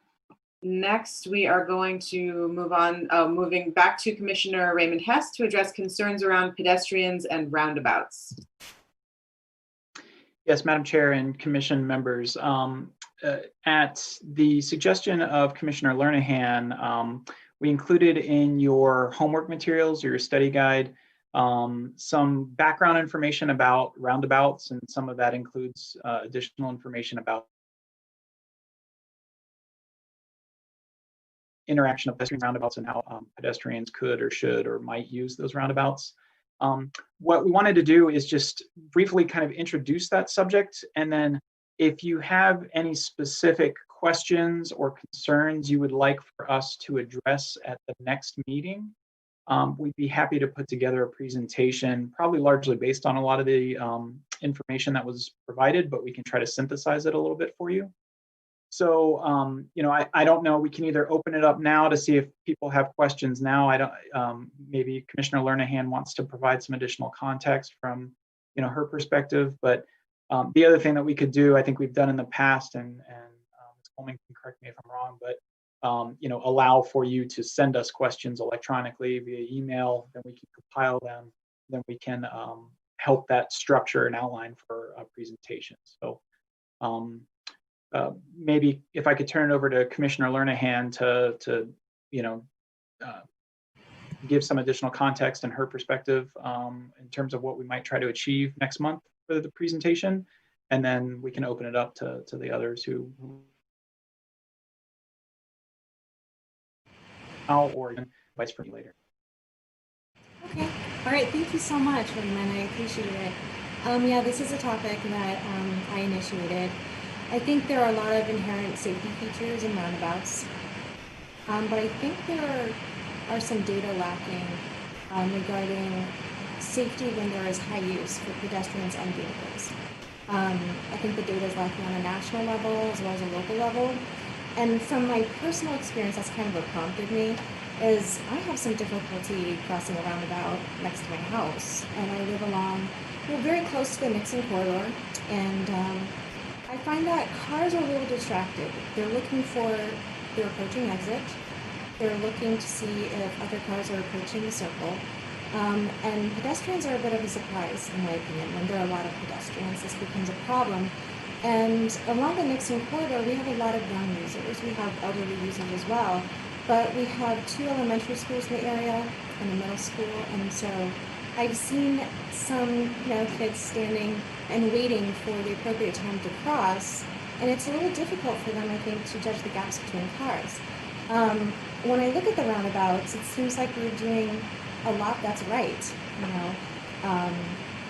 next, we are going to move on, moving back to Commissioner Raymond Hess to address concerns around pedestrians and roundabouts. Yes, Madam Chair and Commission members, at the suggestion of Commissioner Lernahan, we included in your homework materials, your study guide, some background information about roundabouts, and some of that includes additional information about interaction of pedestrian roundabouts and how pedestrians could or should or might use those roundabouts. What we wanted to do is just briefly kind of introduce that subject, and then if you have any specific questions or concerns you would like for us to address at the next meeting, we'd be happy to put together a presentation, probably largely based on a lot of the information that was provided, but we can try to synthesize it a little bit for you. So, I don't know, we can either open it up now to see if people have questions now. I don't, maybe Commissioner Lernahan wants to provide some additional context from, her perspective. But the other thing that we could do, I think we've done in the past, and Ms. Coleman can correct me if I'm wrong, but, allow for you to send us questions electronically via email, then we can compile them, then we can help that structure and outline for a presentation. So, maybe if I could turn it over to Commissioner Lernahan to give some additional context and her perspective in terms of what we might try to achieve next month for the presentation, and then we can open it up to the others who now or advice from you later. Okay. All right. Thank you so much, Raymond. I appreciate it. Yeah, this is a topic that I initiated. I think there are a lot of inherent safety features in roundabouts, but I think there are some data lacking regarding safety when there is high use for pedestrians and vehicles. I think the data is lacking on a national level as well as a local level. And from my personal experience, that's kind of what prompted me, is I have some difficulty crossing a roundabout next to my house. And I live along, very close to the Nixon corridor. And I find that cars are a little distracted. They're looking for their approaching exit. They're looking to see if other cars are approaching the circle. And pedestrians are a bit of a surprise, in my opinion. When there are a lot of pedestrians, this becomes a problem. And along the Nixon corridor, we have a lot of young users. We have elderly users as well. But we have 2 elementary schools in the area and a middle school. And so I've seen some kids standing and waiting for the appropriate time to cross. And it's a little difficult for them, I think, to judge the gaps between cars. When I look at the roundabouts, it seems like we're doing a lot that's right,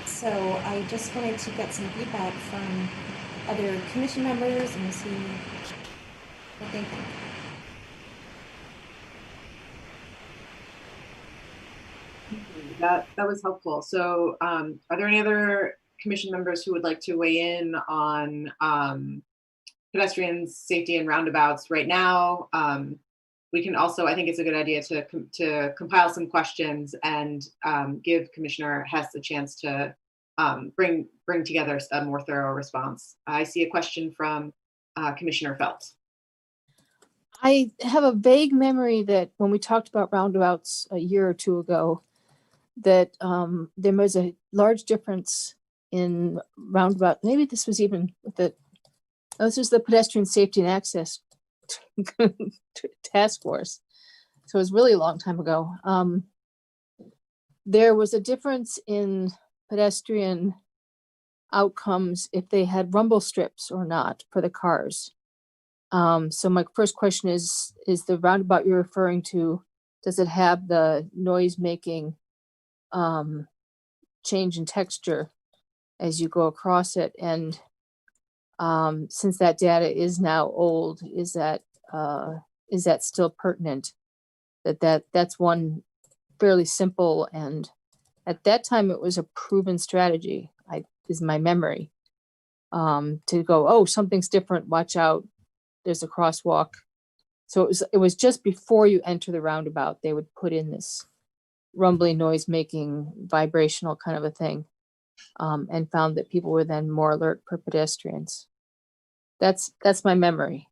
so I just wanted to get some feedback from other commission members and see what they think. That was helpful. So are there any other commission members who would like to weigh in on pedestrians, safety, and roundabouts right now? We can also, I think it's a good idea to compile some questions and give Commissioner Hess a chance to bring together a more thorough response. I see a question from Commissioner Felt. I have a vague memory that when we talked about roundabouts a year or 2 ago, that there was a large difference in roundabout. Maybe this was even this was the Pedestrian Safety and Access Task Force. So it was really a long time ago. There was a difference in pedestrian outcomes if they had rumble strips or not for the cars. So my first question is the roundabout you're referring to, does it have the noise making change in texture as you go across it? And since that data is now old, is that still pertinent? That's one fairly simple, and at that time it was a proven strategy, is my memory, to go, oh, something's different, watch out, there's a crosswalk. So it was just before you enter the roundabout, they would put in this rumbling, noise making, vibrational kind of a thing, and found that people were then more alert for pedestrians. That's my memory.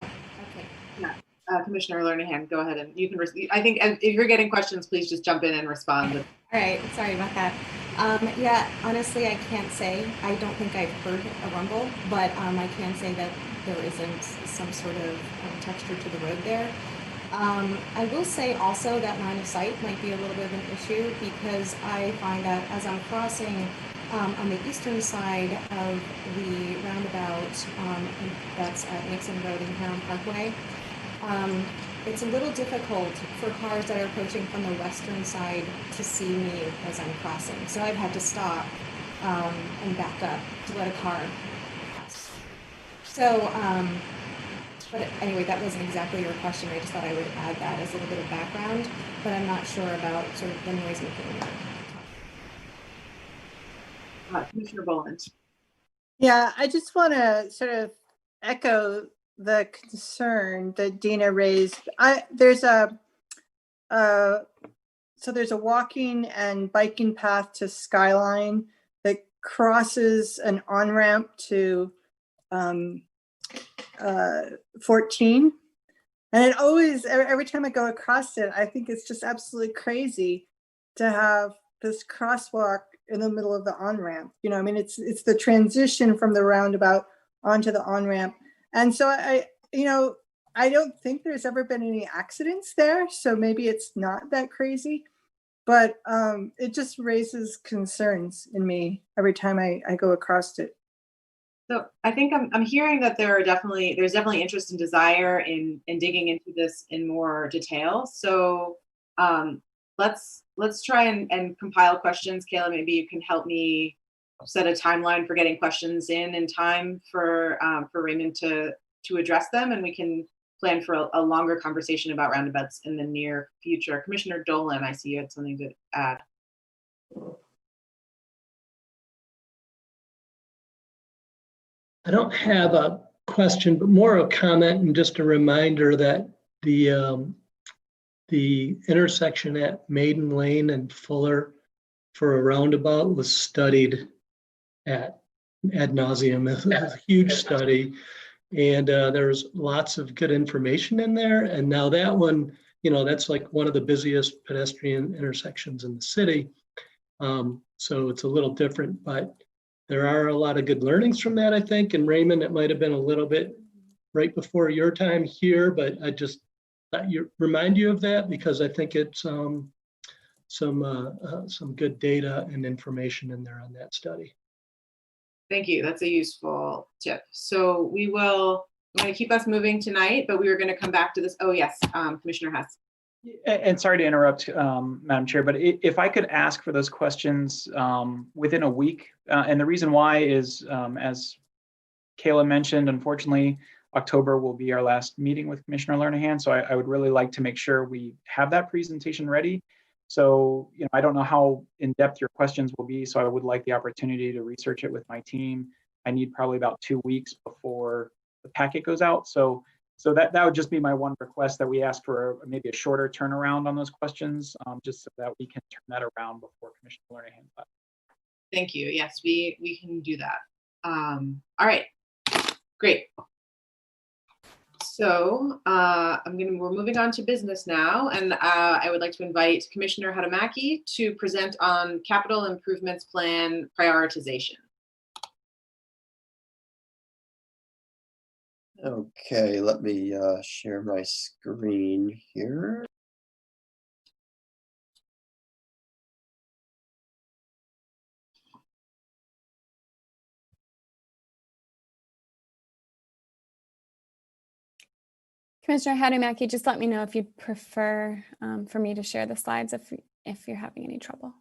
Okay, yeah. Commissioner Lernahan, go ahead and you can. I think if you're getting questions, please just jump in and respond. All right, sorry about that. Yeah, honestly, I can't say. I don't think I've heard a rumble, but I can say that there isn't some sort of texture to the road there. I will say also that line of sight might be a little bit of an issue, because I find that as I'm crossing on the eastern side of the roundabout that's at Nixon Road and Huron Parkway, it's a little difficult for cars that are approaching from the western side to see me as I'm crossing. So I've had to stop and back up to let a car pass. So, But anyway, that wasn't exactly your question. I just thought I would add that as a little bit of background, but I'm not sure about sort of the noise making. Commissioner Boland. Yeah, I just want to sort of echo the concern that Dina raised. There's a walking and biking path to Skyline that crosses an on-ramp to 14. And it always, every time I go across it, I think it's just absolutely crazy to have this crosswalk in the middle of the on-ramp. You know, I mean, it's the transition from the roundabout onto the on-ramp. And so I don't think there's ever been any accidents there. So maybe it's not that crazy, but it just raises concerns in me every time I go across it. So I think I'm hearing that there's definitely interest and desire in digging into this in more detail. So let's try and compile questions. Kayla, maybe you can help me set a timeline for getting questions in time for Raymond to address them, and we can plan for a longer conversation about roundabouts in the near future. Commissioner Dolan, I see you had something to add. I don't have a question, but more a comment and just a reminder that the intersection at Maiden Lane and Fuller for a roundabout was studied ad nauseum. It's a huge study, and there's lots of good information in there. And now that one, that's like one of the busiest pedestrian intersections in the city. So it's a little different, but there are a lot of good learnings from that, I think. And Raymond, it might have been a little bit right before your time here, but I just thought remind you of that because I think it's some good data and information in there on that study. Thank you. That's a useful tip. So I'm going to keep us moving tonight, but we were going to come back to this. Oh yes, Commissioner Hess. And sorry to interrupt, Madam Chair, but if I could ask for those questions within a week, and the reason why is, as Kayla mentioned, unfortunately, October will be our last meeting with Commissioner Lernahan, so I would really like to make sure we have that presentation ready. So, I don't know how in-depth your questions will be, so I would like the opportunity to research it with my team. I need probably about 2 weeks before the packet goes out, so that would just be my one request, that we ask for maybe a shorter turnaround on those questions, just so that we can turn that around before Commissioner Lernahan. Thank you. Yes, we can do that. All right, great. So we're moving on to business now, and I would like to invite Commissioner Haramaki to present on Capital Improvements Plan prioritization. Okay, let me share my screen here. Commissioner Haramaki, just let me know if you'd prefer for me to share the slides if you're having any trouble.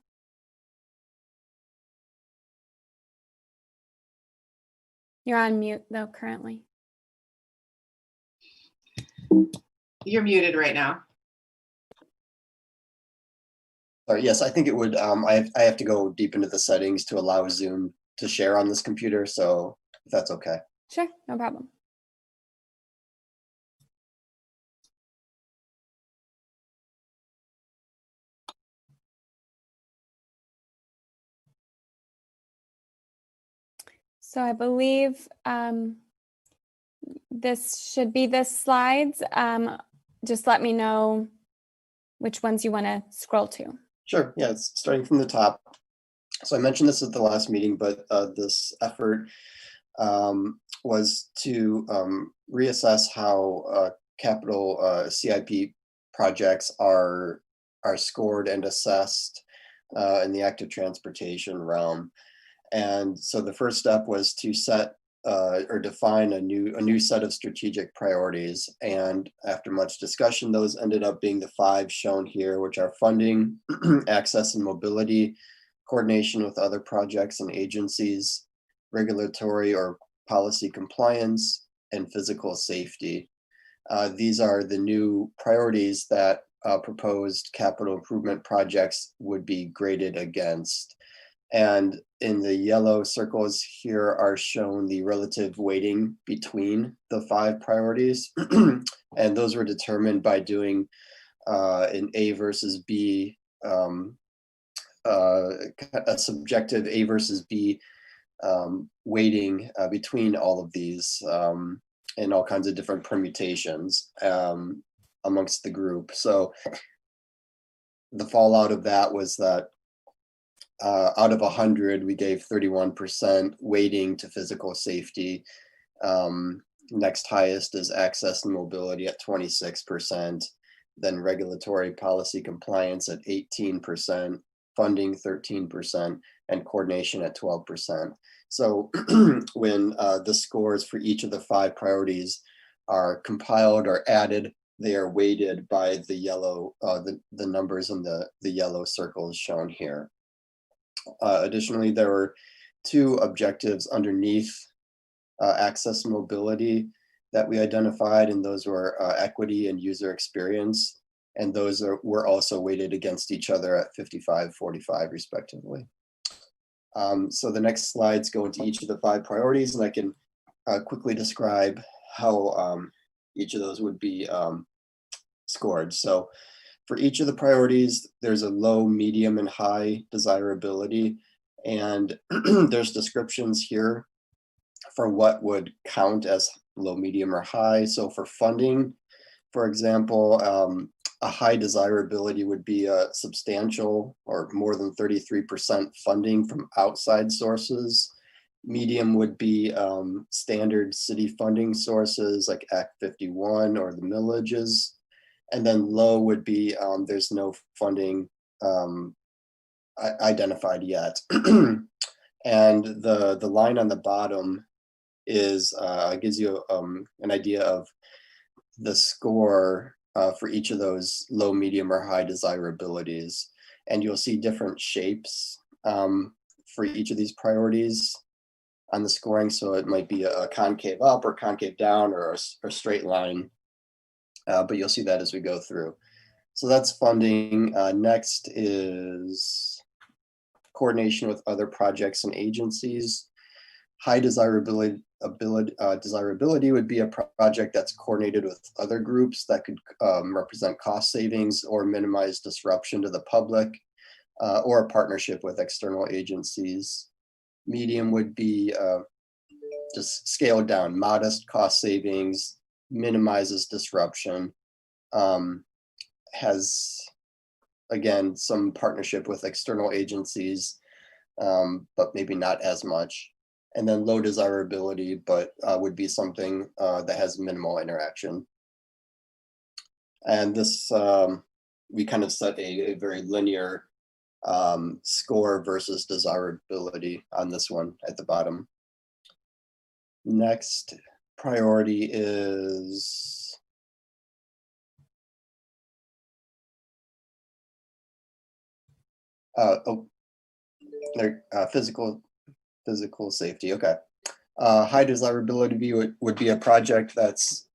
You're on mute though currently. You're muted right now. Sorry, yes, I think it would. I have to go deep into the settings to allow Zoom to share on this computer, so if that's okay. Sure, no problem. So I believe this should be the slides. Just let me know which ones you want to scroll to. Sure, yeah, it's starting from the top. So I mentioned this at the last meeting, but this effort was to reassess how capital CIP projects are scored and assessed in the active transportation realm. And so the first step was to set or define a new set of strategic priorities. And after much discussion, those ended up being the 5 shown here, which are funding, access and mobility, coordination with other projects and agencies, regulatory or policy compliance, and physical safety. These are the new priorities that proposed capital improvement projects would be graded against. And in the yellow circles here are shown the relative weighting between the 5 priorities. And those were determined by doing an A versus B, a subjective A versus B weighting between all of these and all kinds of different permutations amongst the group. So the fallout of that was that out of 100, we gave 31% weighting to physical safety. Next highest is access and mobility at 26%, then regulatory policy compliance at 18%, funding 13%, and coordination at 12%. So when the scores for each of the 5 priorities are compiled or added, they are weighted by the yellow, the numbers in the yellow circles shown here. Additionally, there were 2 objectives underneath access and mobility that we identified, and those were equity and user experience. And those were also weighted against each other at 55-45 respectively. So the next slides go into each of the 5 priorities, and I can quickly describe how each of those would be scored. So for each of the priorities, there's a low, medium, and high desirability. And there's descriptions here for what would count as low, medium, or high. So for funding, for example, a high desirability would be a substantial or more than 33% funding from outside sources. Medium would be standard city funding sources like Act 51 or the millages. And then low would be there's no funding identified yet. And the line on the bottom is gives you an idea of the score for each of those low, medium, or high desirabilities. And you'll see different shapes for each of these priorities on the scoring. So it might be a concave up or concave down or a straight line. But you'll see that as we go through. So that's funding. Next is coordination with other projects and agencies. High desirability would be a project that's coordinated with other groups that could represent cost savings or minimize disruption to the public, or a partnership with external agencies. Medium would be just scaled down, modest cost savings, minimizes disruption, has, again, some partnership with external agencies, but maybe not as much. And then low desirability, but would be something that has minimal interaction. And this, we kind of set a very linear score versus desirability on this one at the bottom. Next priority is physical safety. Okay. High desirability would be a project that's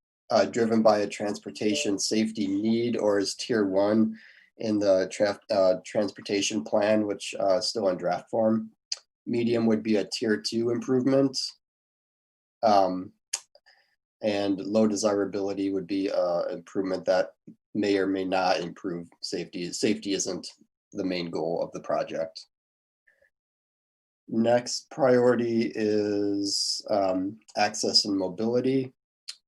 driven by a transportation safety need or is tier 1 in the transportation plan, which is still in draft form. Medium would be a tier 2 improvement. And low desirability would be improvement that may or may not improve safety. Safety isn't the main goal of the project. Next priority is access and mobility.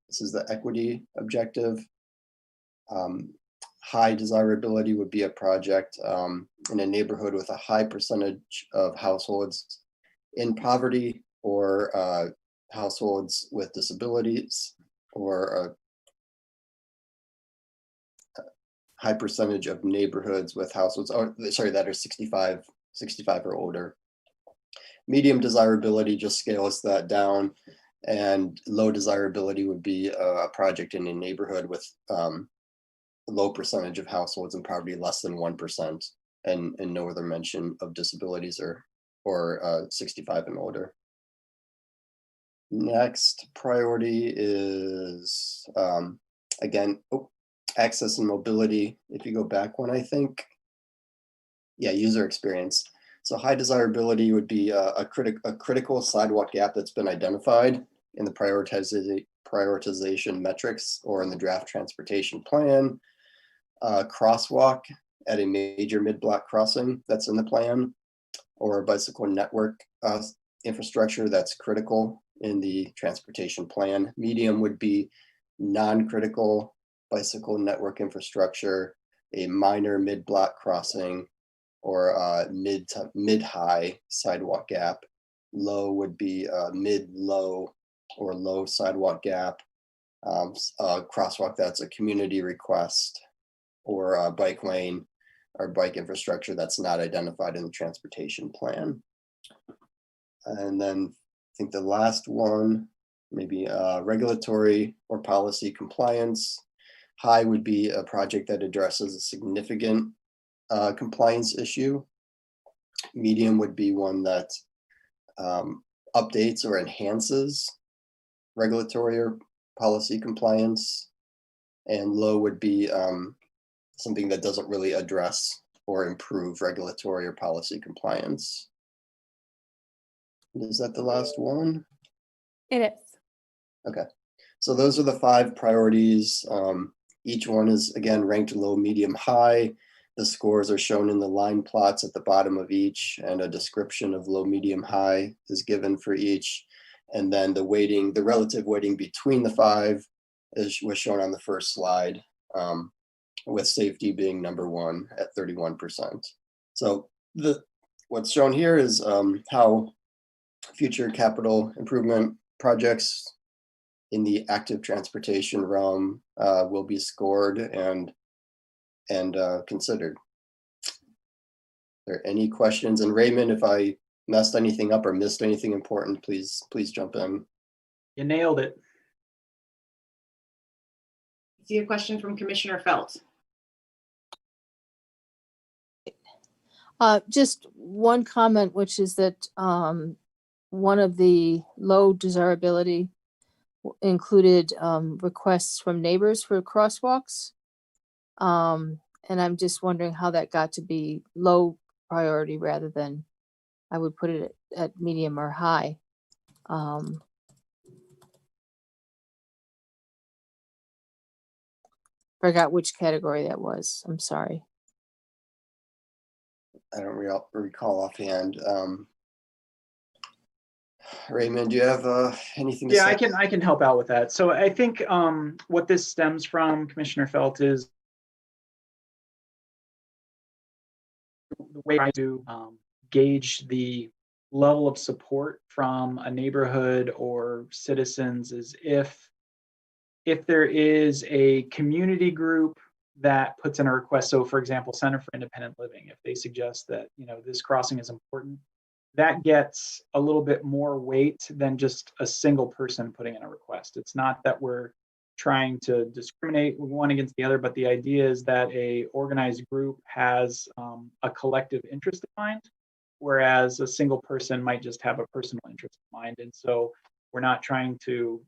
This is the equity objective. High desirability would be a project in a neighborhood with a high percentage of households in poverty or households with disabilities, or a high percentage of neighborhoods with households, that are 65 or older. Medium desirability just scales that down, and low desirability would be a project in a neighborhood with a low percentage of households in poverty, less than 1%, and no other mention of disabilities or 65 and older. Next priority is Again, access and mobility. If you go back one, I think. Yeah, user experience. So high desirability would be a critical sidewalk gap that's been identified in the prioritization metrics or in the draft transportation plan. Crosswalk at a major mid-block crossing that's in the plan, or a bicycle network infrastructure that's critical in the transportation plan. Medium would be non-critical bicycle network infrastructure, a minor mid-block crossing, or mid-high sidewalk gap. Low would be mid-low or low sidewalk gap, crosswalk that's a community request, or a bike lane or bike infrastructure that's not identified in the transportation plan. And then I think the last one, maybe regulatory or policy compliance. High would be a project that addresses a significant compliance issue. Medium would be one that updates or enhances regulatory or policy compliance. And low would be something that doesn't really address or improve regulatory or policy compliance. Is that the last one? It is. Okay, so those are the 5 priorities. Each one is, again, ranked low, medium, high. The scores are shown in the line plots at the bottom of each, and a description of low, medium, high is given for each. And then the weighting, the relative weighting between the 5 was shown on the first slide, with safety being number 1 at 31%. So what's shown here is how future capital improvement projects in the active transportation realm will be scored and considered. Are there any questions? And Raymond, if I messed anything up or missed anything important, please jump in. You nailed it. I see a question from Commissioner Felt. Just one comment, which is that one of the low desirability included requests from neighbors for crosswalks. And I'm just wondering how that got to be low priority rather than, I would put it at medium or high. Forgot which category that was. I'm sorry. I don't recall offhand. Raymond, do you have anything to say? Yeah, I can help out with that. So I think what this stems from, Commissioner Felt, is the way I do gauge the level of support from a neighborhood or citizens is if there is a community group that puts in a request. So for example, Center for Independent Living, if they suggest that, this crossing is important, that gets a little bit more weight than just a single person putting in a request. It's not that we're trying to discriminate one against the other, but the idea is that a organized group has a collective interest in mind, whereas a single person might just have a personal interest in mind. And so we're not trying to,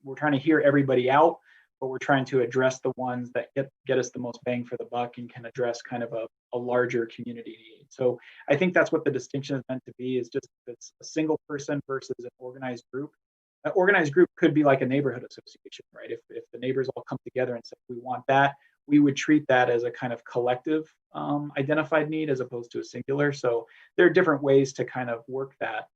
we're trying to hear everybody out, but we're trying to address the ones that get us the most bang for the buck and can address kind of a larger community need. So I think that's what the distinction is meant to be, is just it's a single person versus an organized group. An organized group could be like a neighborhood association, right? If the neighbors all come together and say, we want that, we would treat that as a kind of collective identified need as opposed to a singular. So there are different ways to kind of work that.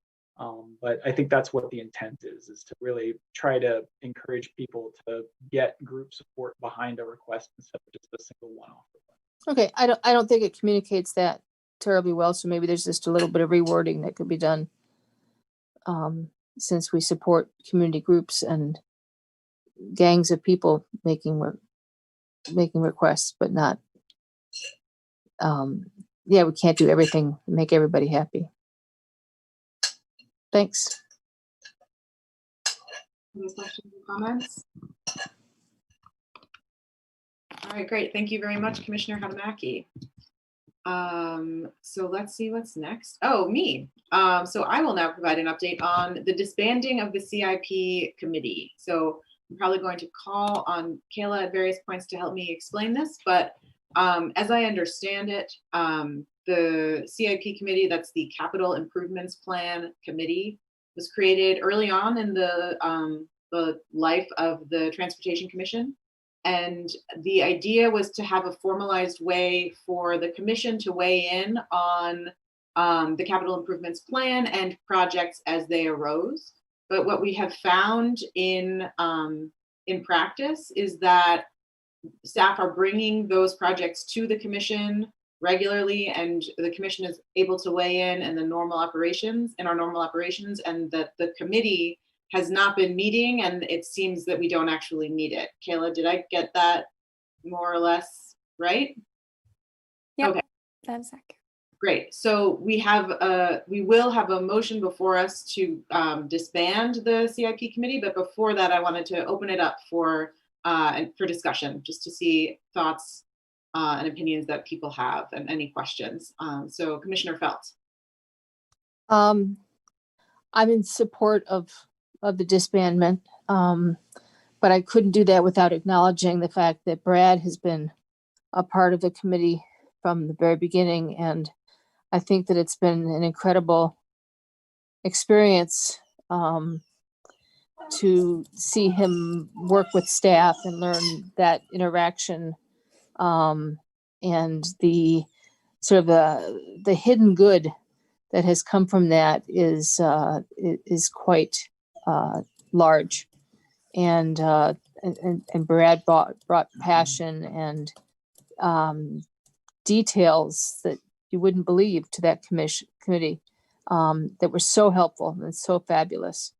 But I think that's what the intent is to really try to encourage people to get group support behind a request instead of just a single one-off request. Okay, I don't think it communicates that terribly well. So maybe there's just a little bit of rewording that could be done, since we support community groups and gangs of people making requests, but not. Yeah, we can't do everything, make everybody happy. Thanks. Any questions or comments? All right, great. Thank you very much, Commissioner Haramaki. So let's see what's next. Oh, me. So I will now provide an update on the disbanding of the CIP committee. So I'm probably going to call on Kayla at various points to help me explain this, but as I understand it, the CIP committee, that's the Capital Improvements Plan Committee, was created early on in the life of the Transportation Commission. And the idea was to have a formalized way for the commission to weigh in on the capital improvements plan and projects as they arose. But what we have found in practice is that staff are bringing those projects to the commission regularly, and the commission is able to weigh in our normal operations, and that the committee has not been meeting, and it seems that we don't actually need it. Kayla, did I get that more or less right? Yeah, okay, that's accurate. Great. So we will have a motion before us to disband the CIP committee, but before that, I wanted to open it up for discussion, just to see thoughts and opinions that people have and any questions. So Commissioner Felt. I'm in support of the disbandment, but I couldn't do that without acknowledging the fact that Brad has been a part of the committee from the very beginning, and I think that it's been an incredible experience to see him work with staff and learn that interaction, and the sort of the hidden good that has come from that is quite large, and Brad brought passion and details that you wouldn't believe to that committee that were so helpful and so fabulous.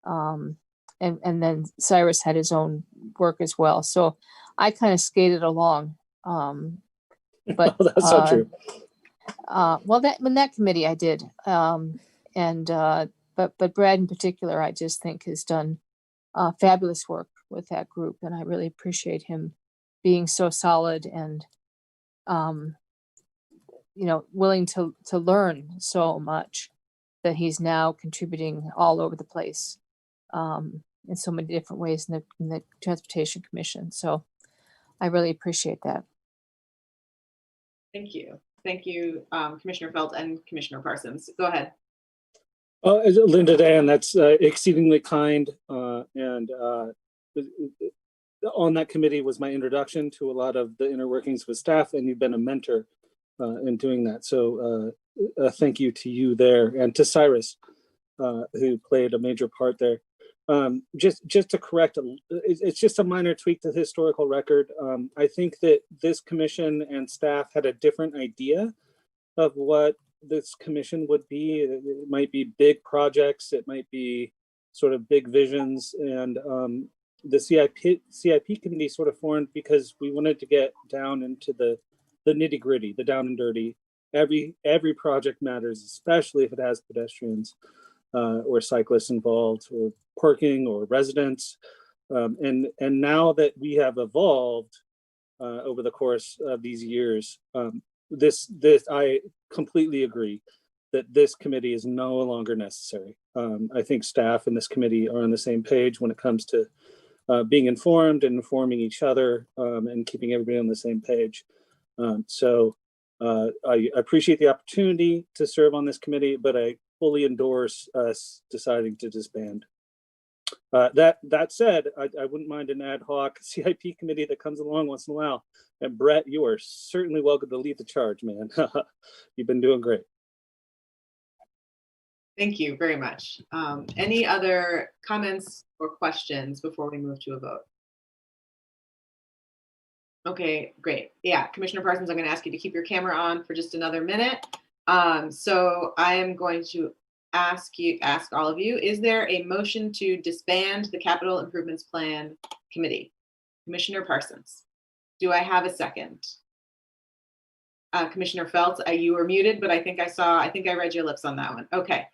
And then Cyrus had his own work as well. So I kind of skated along. But That's not true. Well, that committee I did. But Brad in particular, I just think has done fabulous work with that group. And I really appreciate him being so solid and willing to learn so much that he's now contributing all over the place in so many different ways in the Transportation Commission. So I really appreciate that. Thank you. Thank you, Commissioner Felt and Commissioner Parsons. Go ahead. Linda Dan, that's exceedingly kind. And on that committee was my introduction to a lot of the inner workings with staff, and you've been a mentor in doing that. So thank you to you there, and to Cyrus, who played a major part there. Just to correct, it's just a minor tweak to the historical record. I think that this commission and staff had a different idea of what this commission would be. It might be big projects, it might be sort of big visions, and the CIP committee sort of formed because we wanted to get down into the nitty gritty, the down and dirty. Every project matters, especially if it has pedestrians or cyclists involved, or parking, or residents. And now that we have evolved over the course of these years, this I completely agree that this committee is no longer necessary. I think staff in this committee are on the same page when it comes to being informed and informing each other, and keeping everybody on the same page. So I appreciate the opportunity to serve on this committee, but I fully endorse us deciding to disband. That said, I wouldn't mind an ad hoc CIP committee that comes along once in a while. And Brett, you are certainly welcome to lead the charge, man. You've been doing great. Thank you very much. Any other comments or questions before we move to a vote? Okay, great. Yeah, Commissioner Parsons, I'm going to ask you to keep your camera on for just another minute. So I am going to ask all of you, is there a motion to disband the Capital Improvements Plan Committee? Commissioner Parsons, do I have a second? Commissioner Felt, you were muted, but I think I read your lips on that one. Okay,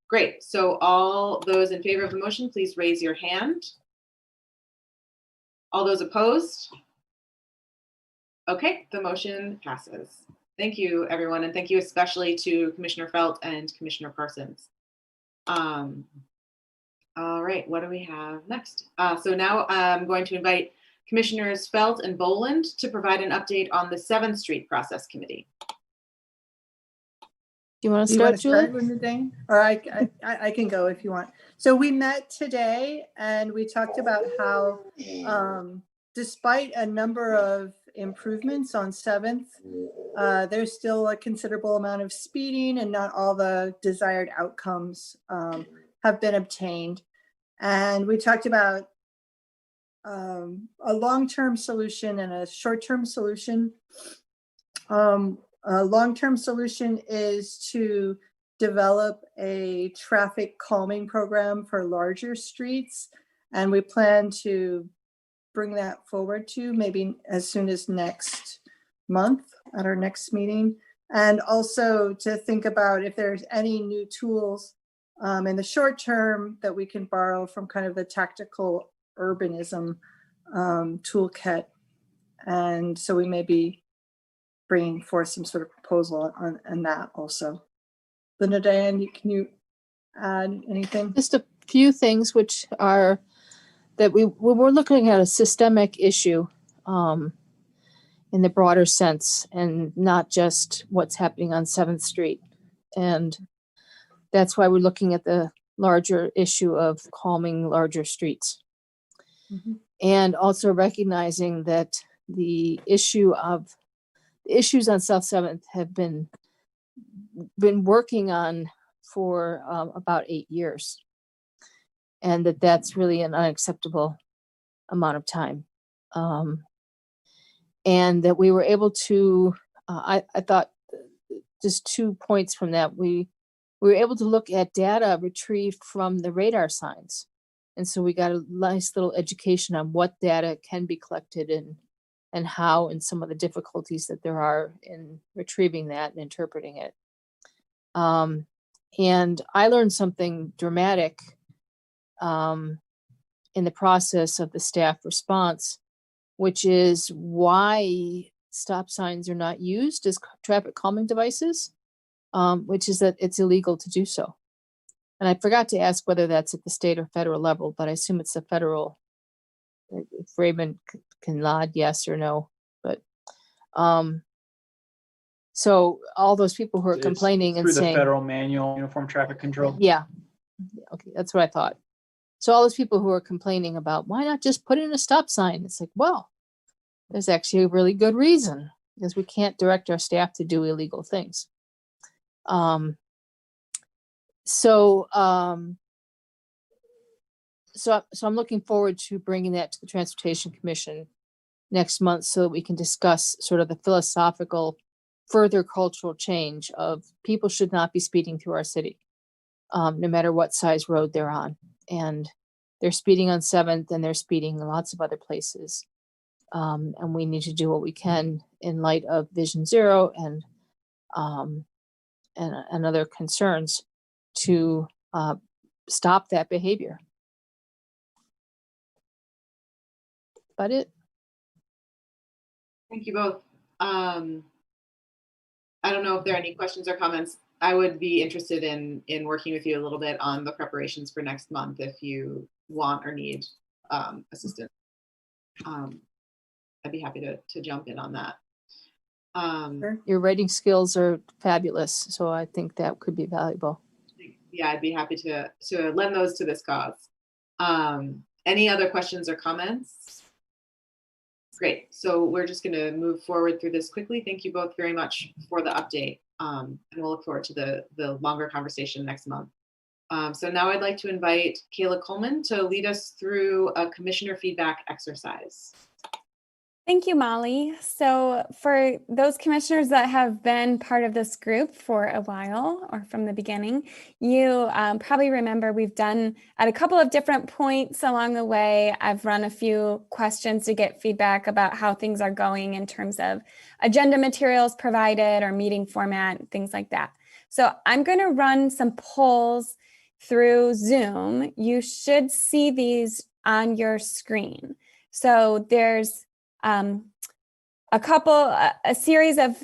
great. So all those in favor of the motion, please raise your hand. All those opposed? Okay, the motion passes. Thank you, everyone, and thank you especially to Commissioner Felt and Commissioner Parsons. All right, what do we have next? So now I'm going to invite Commissioners Felt and Boland to provide an update on the 7th Street Process Committee. Do you want to You start, want to Julie? start with the day? Or I can go if you want. So we met today and we talked about how despite a number of improvements on 7th, there's still a considerable amount of speeding and not all the desired outcomes have been obtained. And we talked about a long-term solution and a short-term solution. A long-term solution is to develop a traffic calming program for larger streets. And we plan to bring that forward to maybe as soon as next month at our next meeting. And also to think about if there's any new tools in the short term that we can borrow from kind of the tactical urbanism toolkit. And so we may be bringing forth some sort of proposal on that also. Linda, Diane, can you add anything? Just a few things, which are that we're looking at a systemic issue in the broader sense, and not just what's happening on 7th Street. And that's why we're looking at the larger issue of calming larger streets. Mm-hmm. And also recognizing that the issues on South 7th have been working on for about 8 years, and that's really an unacceptable amount of time. And that we were able to, I thought, just 2 points from that. We were able to look at data retrieved from the radar signs. And so we got a nice little education on what data can be collected and how, and some of the difficulties that there are in retrieving that and interpreting it. And I learned something dramatic in the process of the staff response, which is why stop signs are not used as traffic calming devices, which is that it's illegal to do so. And I forgot to ask whether that's at the state or federal level, but I assume it's the federal. If Raymond can nod yes or no, but so all those people who are complaining and through saying the federal manual, uniform traffic control. yeah, okay, that's what I thought. So all those people who are complaining about why not just put in a stop sign, it's like, well, there's actually a really good reason, because we can't direct our staff to do illegal things. So I'm looking forward to bringing that to the Transportation Commission next month so that we can discuss sort of the philosophical further cultural change of people should not be speeding through our city, no matter what size road they're on. And they're speeding on 7th and they're speeding in lots of other places. And we need to do what we can in light of Vision Zero and other concerns to stop that behavior. About it. Thank you both. I don't know if there are any questions or comments. I would be interested in working with you a little bit on the preparations for next month if you want or need assistance. I'd be happy to jump in on that. Your writing skills are fabulous, so I think that could be valuable. Yeah, I'd be happy to lend those to this cause. Any other questions or comments? Great. So we're just going to move forward through this quickly. Thank you both very much for the update. And we'll look forward to the longer conversation next month. So now I'd like to invite Kayla Coleman to lead us through a commissioner feedback exercise. Thank you, Molly. So for those commissioners that have been part of this group for a while or from the beginning, you probably remember we've done at a couple of different points along the way, I've run a few questions to get feedback about how things are going in terms of agenda materials provided or meeting format, things like that. So I'm going to run some polls through Zoom. You should see these on your screen. So there's a series of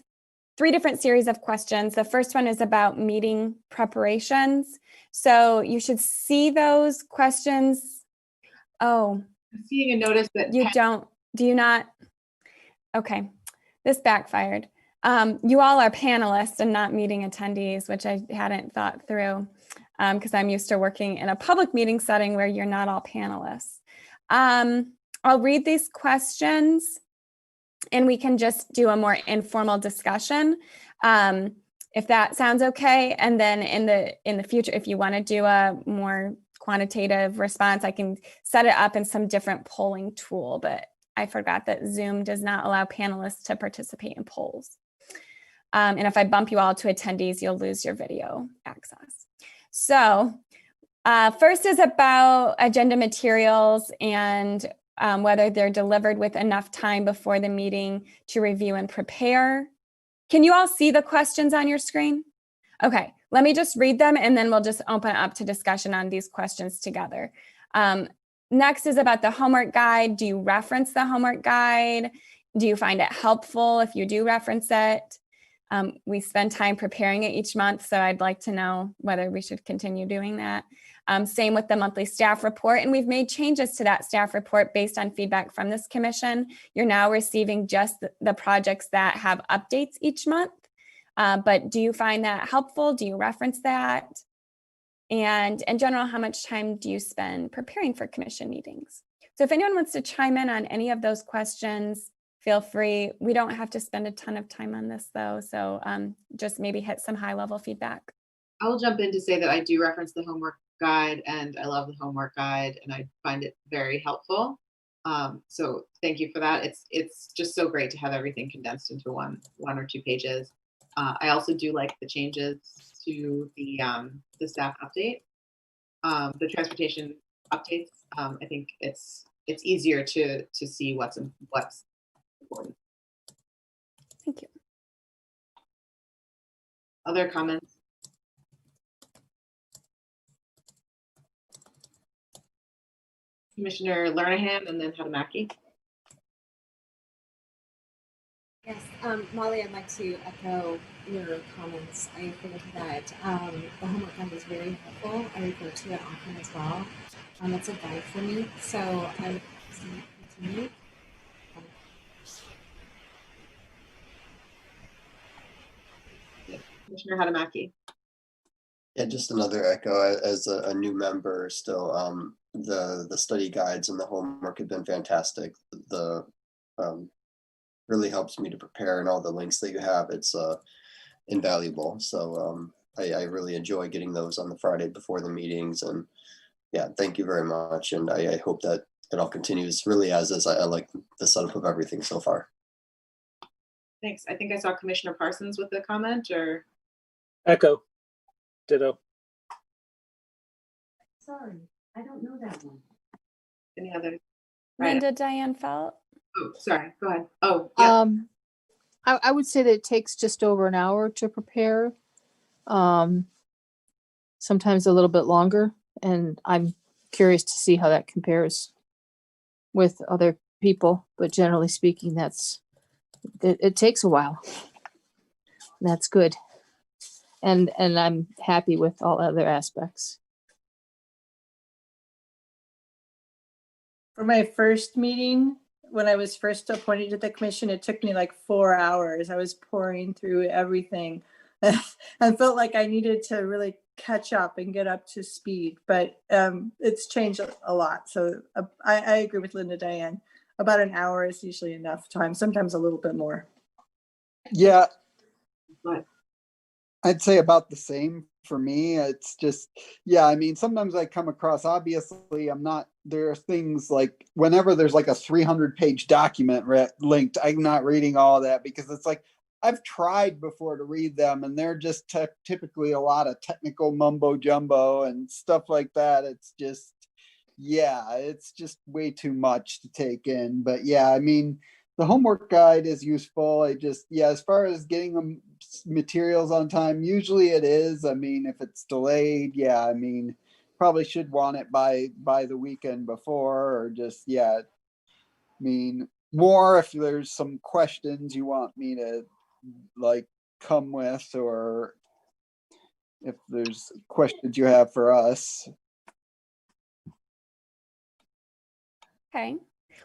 three different series of questions. The first one is about meeting preparations. So you should see those questions. Oh, I'm seeing a notice that you don't, do you not? Okay, this backfired. You all are panelists and not meeting attendees, which I hadn't thought through because I'm used to working in a public meeting setting where you're not all panelists. I'll read these questions and we can just do a more informal discussion if that sounds okay. And then in the future, if you want to do a more quantitative response, I can set it up in some different polling tool, but I forgot that Zoom does not allow panelists to participate in polls. And if I bump you all to attendees, you'll lose your video access. So first is about agenda materials and whether they're delivered with enough time before the meeting to review and prepare. Can you all see the questions on your screen? Okay, let me just read them and then we'll just open up to discussion on these questions together. Next is about the homework guide. Do you reference the homework guide? Do you find it helpful if you do reference it? We spend time preparing it each month, so I'd like to know whether we should continue doing that. Same with the monthly staff report, and we've made changes to that staff report based on feedback from this commission. You're now receiving just the projects that have updates each month, but do you find that helpful? Do you reference that? And in general, how much time do you spend preparing for commission meetings? So if anyone wants to chime in on any of those questions, feel free. We don't have to spend a ton of time on this though, so just maybe hit some high level feedback. I'll jump in to say that I do reference the homework guide and I love the homework guide and I find it very helpful. So thank you for that. It's just so great to have everything condensed into one or two pages. I also do like the changes to the staff update, the transportation updates. I think it's easier to see what's important. Thank you. Other comments? Commissioner Lernahan and then Haramaki. Yes, Molly, I'd like to echo your comments. I think that the homework guide is very helpful. I refer to it often as well. It's a guide for me, so I would see it continue. Commissioner Haramaki. Yeah, just another echo as a new member still. The study guides and the homework have been fantastic. The really helps me to prepare, and all the links that you have, it's invaluable. So I really enjoy getting those on the Friday before the meetings, and yeah, thank you very much. And I hope that it all continues really as is. I like the setup of everything so far. Thanks. I think I saw Commissioner Parsons with a comment or. Echo. Ditto. Sorry, I don't know that one. Any other? Linda Diane Felt. Oh, sorry. Go ahead. Oh, yeah. I would say that it takes just over an hour to prepare. Sometimes a little bit longer, and I'm curious to see how that compares with other people. But generally speaking, it takes a while. That's good. And I'm happy with all other aspects. For my first meeting, when I was first appointed to the commission, it took me like 4 hours. I was pouring through everything. I felt like I needed to really catch up and get up to speed, but it's changed a lot. So I agree with Linda Diane. About an hour is usually enough time, sometimes a little bit more. Yeah, But I'd say about the same for me. It's just, yeah, I mean, sometimes I come across, obviously, there are things like whenever there's like a 300-page document linked, I'm not reading all of that because it's like, I've tried before to read them and they're just typically a lot of technical mumbo jumbo and stuff like that. It's just, yeah, it's just way too much to take in. But yeah, I mean, the homework guide is useful. As far as getting them materials on time, usually it is. I mean, if it's delayed, yeah, I mean, probably should want it by the weekend before, or just, yeah, I mean, more if there's some questions you want me to like come with, or if there's questions you have for us. Okay.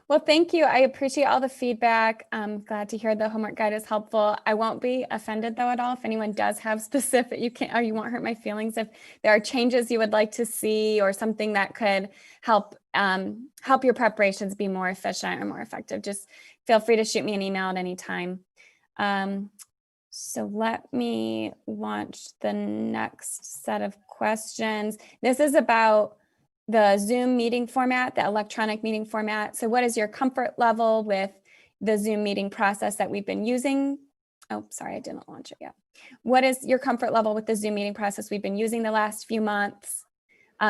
Well, thank you. I appreciate all the feedback. I'm glad to hear the homework guide is helpful. I won't be offended though at all if anyone does have specific, you won't hurt my feelings if there are changes you would like to see or something that could help help your preparations be more efficient or more effective. Just feel free to shoot me an email at any time. So let me launch the next set of questions. This is about the Zoom meeting format, the electronic meeting format. So what is your comfort level with the Zoom meeting process that we've been using? Oh, sorry, I didn't launch it yet. What is your comfort level with the Zoom meeting process we've been using the last few months?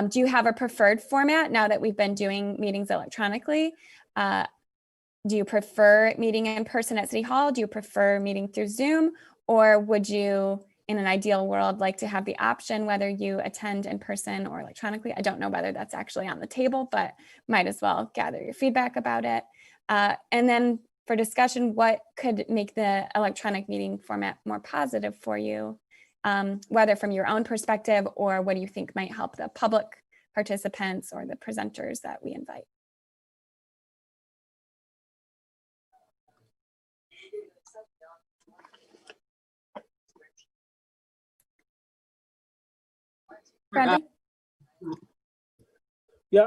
Do you have a preferred format now that we've been doing meetings electronically? Do you prefer meeting in person at City Hall? Do you prefer meeting through Zoom? Or would you, in an ideal world, like to have the option whether you attend in person or electronically? I don't know whether that's actually on the table, but might as well gather your feedback about it. And then for discussion, what could make the electronic meeting format more positive for you, whether from your own perspective or what do you think might help the public participants or the presenters that we invite? Bradley? Yeah,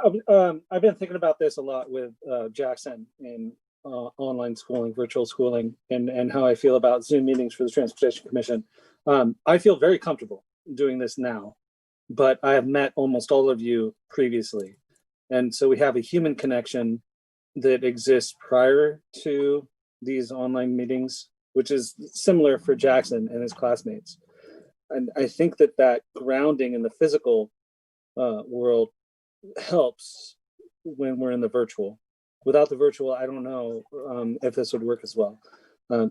I've been thinking about this a lot with Jackson in online schooling, virtual schooling, and how I feel about Zoom meetings for the Transportation Commission. I feel very comfortable doing this now, but I have met almost all of you previously. And so we have a human connection that exists prior to these online meetings, which is similar for Jackson and his classmates. And I think that that grounding in the physical world helps when we're in the virtual. Without the virtual, I don't know if this would work as well.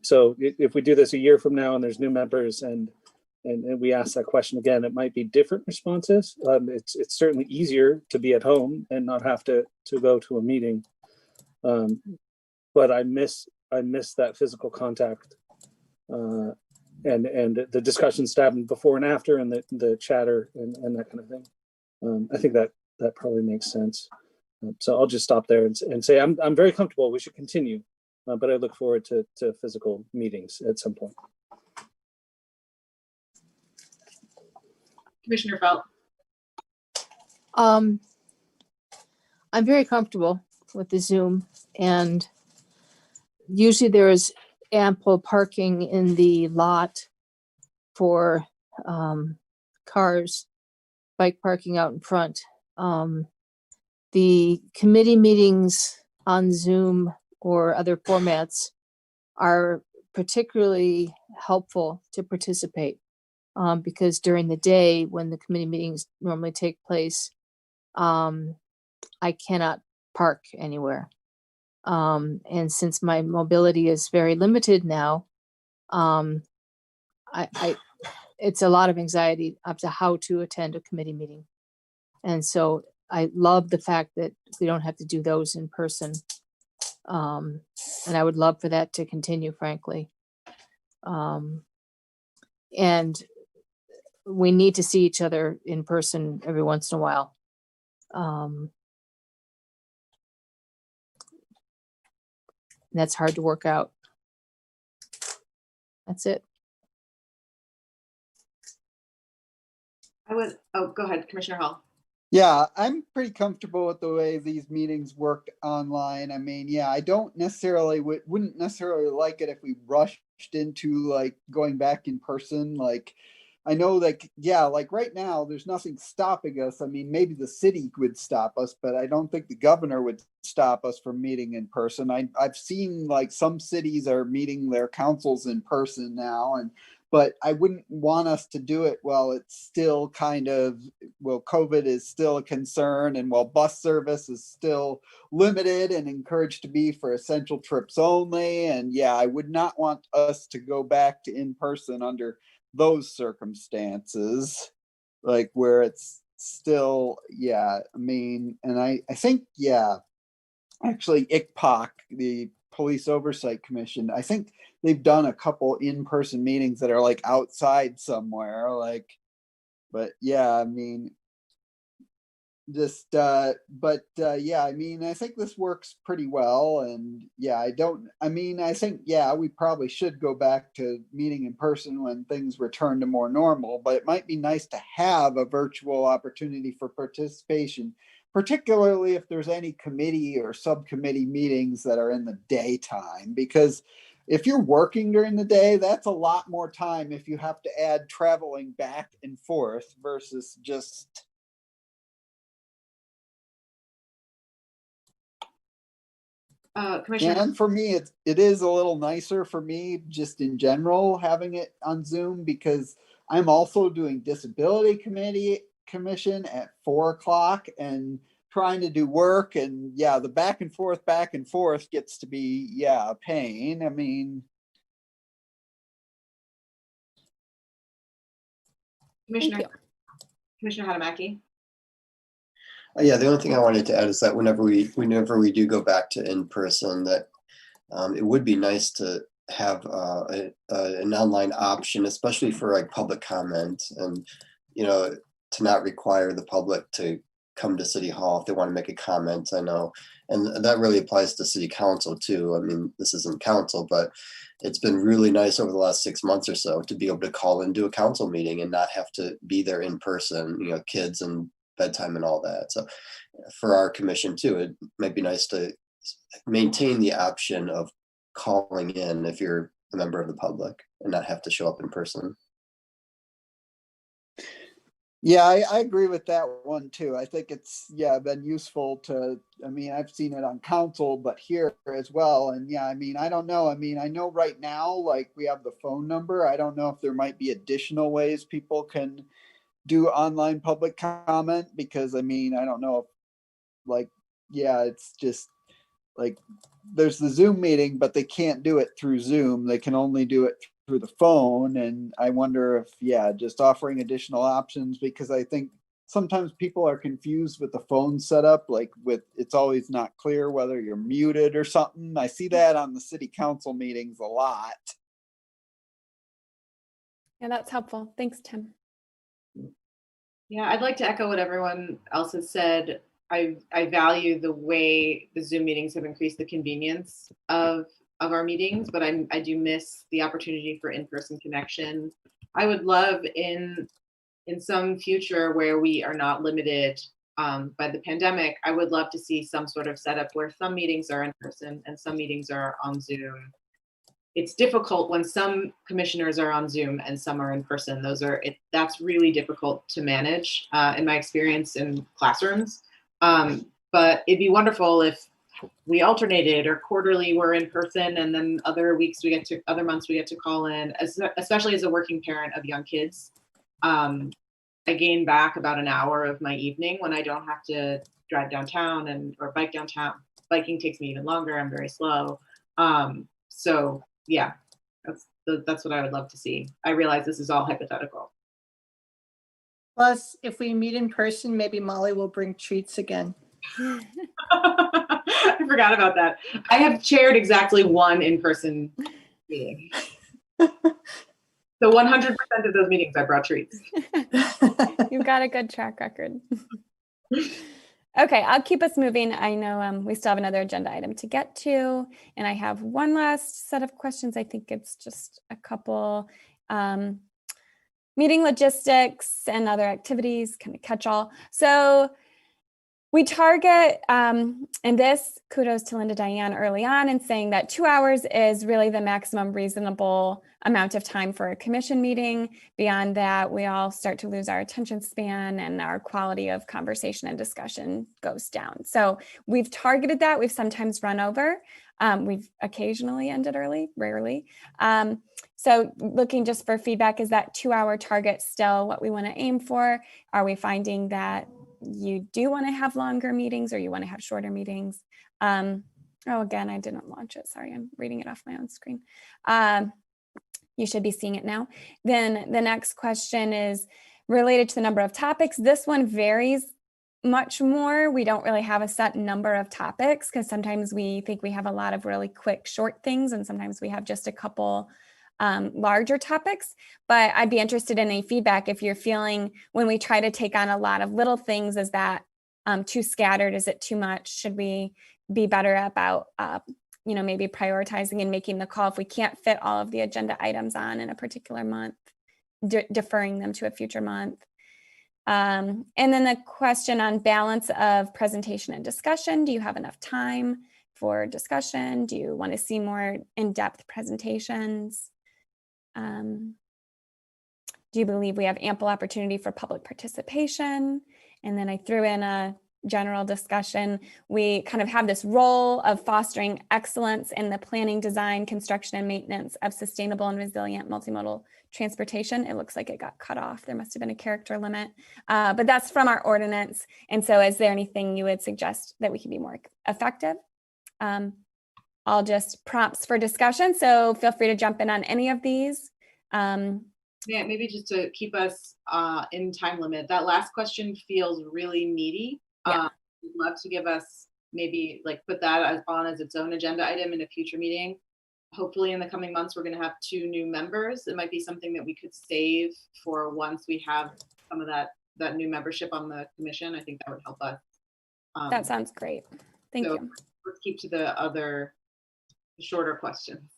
So if we do this a year from now and there's new members and we ask that question again, it might be different responses. It's certainly easier to be at home and not have to go to a meeting. But I miss that physical contact. And the discussions happened before and after, and the chatter and that kind of thing. I think that probably makes sense. So I'll just stop there and say I'm very comfortable. We should continue, but I look forward to physical meetings at some point. Commissioner Felt. I'm very comfortable with the Zoom, and usually there is ample parking in the lot for cars, bike parking out in front. The committee meetings on Zoom or other formats are particularly helpful to participate because during the day when the committee meetings normally take place, I cannot park anywhere. And since my mobility is very limited now, it's a lot of anxiety up to how to attend a committee meeting. And so I love the fact that we don't have to do those in person. And I would love for that to continue, frankly. And we need to see each other in person every once in a while. That's hard to work out. That's it. Go ahead, Commissioner Hall. Yeah, I'm pretty comfortable with the way these meetings worked online. I mean, yeah, I don't necessarily wouldn't necessarily like it if we rushed into like going back in person. Like, I know, like, yeah, like right now, there's nothing stopping us. I mean, maybe the city would stop us, but I don't think the governor would stop us from meeting in person. I've seen like some cities are meeting their councils in person now, but I wouldn't want us to do it while it's still COVID is still a concern and while bus service is still limited and encouraged to be for essential trips only. And yeah, I would not want us to go back to in person under those circumstances, like where it's still, yeah, I mean, and I think, yeah, actually ICPOC, the Police Oversight Commission. I think they've done a couple in-person meetings that are like outside somewhere, like, but yeah, I mean, just yeah, I mean, I think this works pretty well. And yeah, I think, yeah, we probably should go back to meeting in person when things return to more normal, but it might be nice to have a virtual opportunity for participation, particularly if there's any committee or subcommittee meetings that are in the daytime, because if you're working during the day, that's a lot more time if you have to add traveling back and forth versus just. Commissioner. And for me, it is a little nicer for me just in general having it on Zoom, because I'm also doing disability commission at 4 o'clock and trying to do work, and yeah, the back and forth gets to be, yeah, a pain. I mean, Commissioner Haramaki. Yeah, the only thing I wanted to add is that whenever we do go back to in person, that it would be nice to have an online option, especially for like public comment, and to not require the public to come to City Hall if they want to make a comment. I know, and that really applies to City Council too. I mean, this isn't council, but it's been really nice over the last 6 months or so to be able to call into a council meeting and not have to be there in person, kids and bedtime and all that. So for our commission too, it might be nice to maintain the option of calling in if you're a member of the public and not have to show up in person. yeah, I agree with that one too. I think it's, yeah, been useful to, I mean, I've seen it on council, but here as well. And yeah, I mean, I don't know. I mean, I know right now, like, we have the phone number. I don't know if there might be additional ways people can do online public comment, because I mean, I don't know if, like, yeah, it's just like there's the Zoom meeting, but they can't do it through Zoom. They can only do it through the phone. And I wonder if, yeah, just offering additional options, because I think sometimes people are confused with the phone setup, like it's always not clear whether you're muted or something. I see that on the City Council meetings a lot. Yeah, that's helpful. Thanks, Tim. Yeah, I'd like to echo what everyone else has said. I value the way the Zoom meetings have increased the convenience of our meetings, but I do miss the opportunity for in-person connection. I would love in some future where we are not limited by the pandemic, I would love to see some sort of setup where some meetings are in person and some meetings are on Zoom. It's difficult when some commissioners are on Zoom and some are in person. That's really difficult to manage in my experience in classrooms. But it'd be wonderful if we alternated, or quarterly we're in person, and then other months we get to call in, especially as a working parent of young kids. I gain back about an hour of my evening when I don't have to drive downtown or bike downtown. Biking takes me even longer. I'm very slow. So yeah, that's what I would love to see. I realize this is all hypothetical. Plus, if we meet in person, maybe Molly will bring treats again. I forgot about that. I have chaired exactly one in-person meeting. So 100% of those meetings I brought treats. You've got a good track record. Okay, I'll keep us moving. I know we still have another agenda item to get to, and I have one last set of questions. I think it's just a couple meeting logistics and other activities, kind of catch all. So we target, and this, kudos to Linda Diane early on in saying that 2 hours is really the maximum reasonable amount of time for a commission meeting. Beyond that, we all start to lose our attention span and our quality of conversation and discussion goes down. So we've targeted that. We've sometimes run over. We've occasionally ended early, rarely. So looking just for feedback, is that 2 hour target still what we want to aim for? Are we finding that you do want to have longer meetings or you want to have shorter meetings? Oh, again, I didn't launch it. Sorry, I'm reading it off my own screen. You should be seeing it now. Then the next question is related to the number of topics. This one varies much more. We don't really have a set number of topics because sometimes we think we have a lot of really quick, short things, and sometimes we have just a couple larger topics. But I'd be interested in any feedback if you're feeling when we try to take on a lot of little things, is that too scattered? Is it too much? Should we be better about maybe prioritizing and making the call if we can't fit all of the agenda items on in a particular month, deferring them to a future month? And then the question on balance of presentation and discussion. Do you have enough time for discussion? Do you want to see more in-depth presentations? Do you believe we have ample opportunity for public participation? And then I threw in a general discussion. We kind of have this role of fostering excellence in the planning, design, construction, and maintenance of sustainable and resilient multimodal transportation. It looks like it got cut off. There must have been a character limit, but that's from our ordinance. And so is there anything you would suggest that we can be more effective? All just prompts for discussion. So feel free to jump in on any of these. Yeah, maybe just to keep us in time limit, that last question feels really meaty. Yeah. We'd love to give us maybe put that on as its own agenda item in a future meeting. Hopefully in the coming months, we're going to have 2 new members. It might be something that we could save for once we have some of that new membership on the commission. I think that would help us. That sounds great. Thank you. Let's keep to the other shorter questions.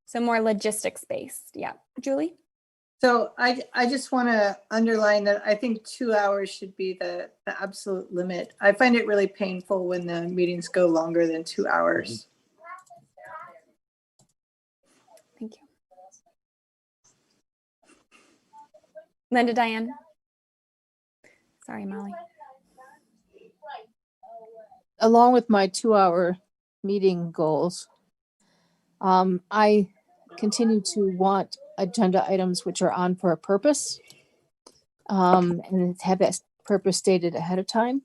So more logistics based. Yeah. Julie? So I just want to underline that I think 2 hours should be the absolute limit. I find it really painful when the meetings go longer than 2 hours. Thank you. Linda Diane. Sorry, Molly. Along with my 2-hour meeting goals, I continue to want agenda items which are on for a purpose, and have that purpose stated ahead of time,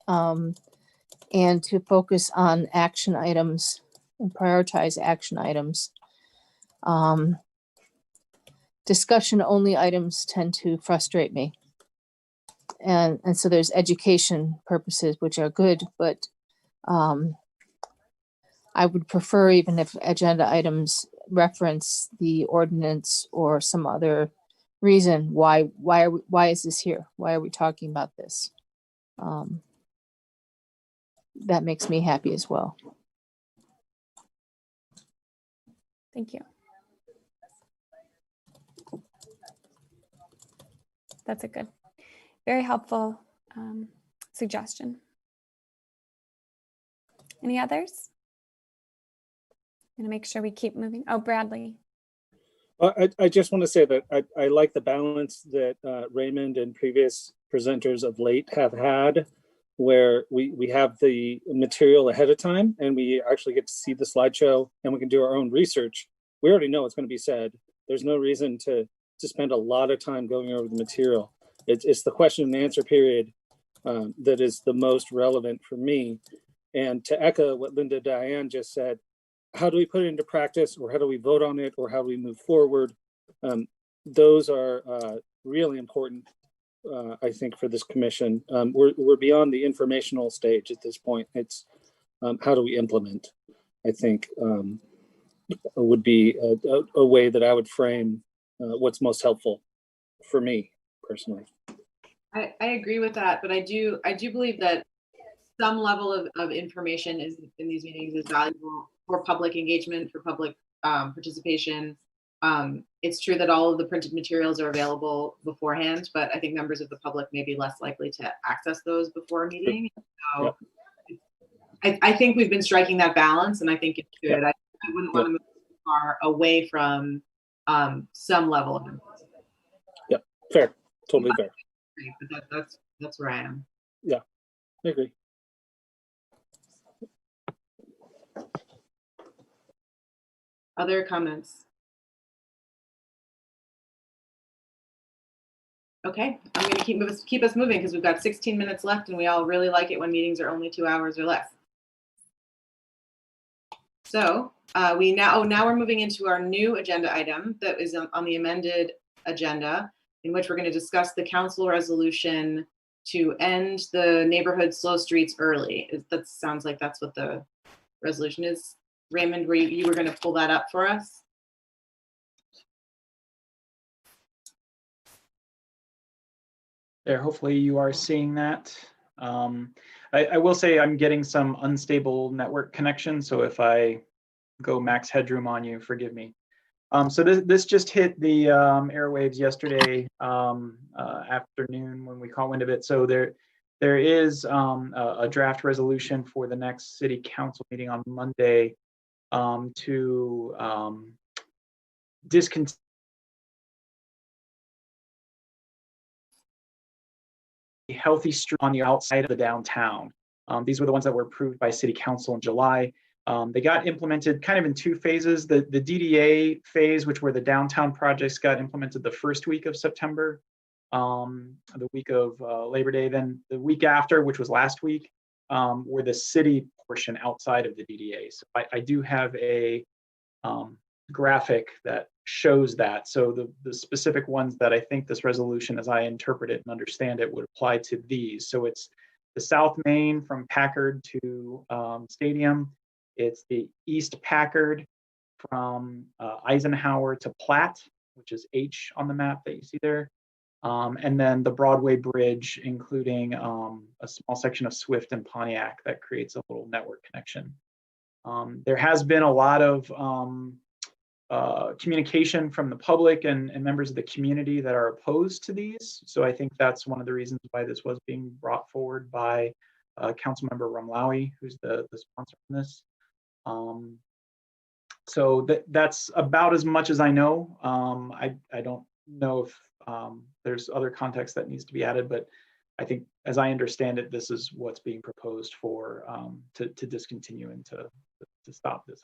and to focus on action items and prioritize action items. Discussion only items tend to frustrate me. And so there's education purposes, which are good, but I would prefer, even if agenda items reference the ordinance or some other reason, why is this here? Why are we talking about this? That makes me happy as well. Thank you. That's a good, very helpful suggestion. Any others? I'm gonna make sure we keep moving. Oh, Bradley. I just want to say that I like the balance that Raymond and previous presenters of late have had, where we have the material ahead of time and we actually get to see the slideshow and we can do our own research. We already know what's going to be said. There's no reason to spend a lot of time going over the material. It's the question and answer period that is the most relevant for me. And to echo what Linda Diane just said, how do we put it into practice, or how do we vote on it, or how do we move forward? Those are really important, I think, for this commission. We're beyond the informational stage at this point. It's how do we implement, I think, would be a way that I would frame what's most helpful for me personally. I agree with that, but I do believe that some level of information in these meetings is valuable for public engagement, for public participation. It's true that all of the printed materials are available beforehand, but I think members of the public may be less likely to access those before a meeting. So I think we've been striking that balance, and I think it's good. I wouldn't want to move too far away from some level of information. Yeah, fair, totally fair. But that's where I am. Yeah, I agree. Other comments? Okay, I'm going to keep us moving because we've got 16 minutes left, and we all really like it when meetings are only 2 hours or less. So now we're moving into our new agenda item that is on the amended agenda, in which we're going to discuss the council resolution to end the neighborhood slow streets early. That sounds like that's what the resolution is. Raymond, were you were going to pull that up for us? There, hopefully you are seeing that. I will say I'm getting some unstable network connection, so if I go max headroom on you, forgive me. So this just hit the airwaves yesterday afternoon when we caught wind of it. So there is a draft resolution for the next city council meeting on Monday to discontinue healthy street on the outside of the downtown. These were the ones that were approved by city council in July. They got implemented kind of in two phases. The DDA phase, which were the downtown projects, got implemented the first week of September, the week of Labor Day. Then the week after, which was last week, were the city portion outside of the DDA. So I do have a graphic that shows that. So the specific ones that I think this resolution, as I interpret it and understand it, would apply to these. So it's the South Main from Packard to Stadium. It's the East Packard from Eisenhower to Platt, which is H on the map that you see there. And then the Broadway Bridge, including a small section of Swift and Pontiac that creates a little network connection. There has been a lot of communication from the public and members of the community that are opposed to these. So I think that's one of the reasons why this was being brought forward by Councilmember Rumlawi, who's the sponsor on this. So that's about as much as I know. I don't know if there's other context that needs to be added, but I think, as I understand it, this is what's being proposed for to discontinue and to stop this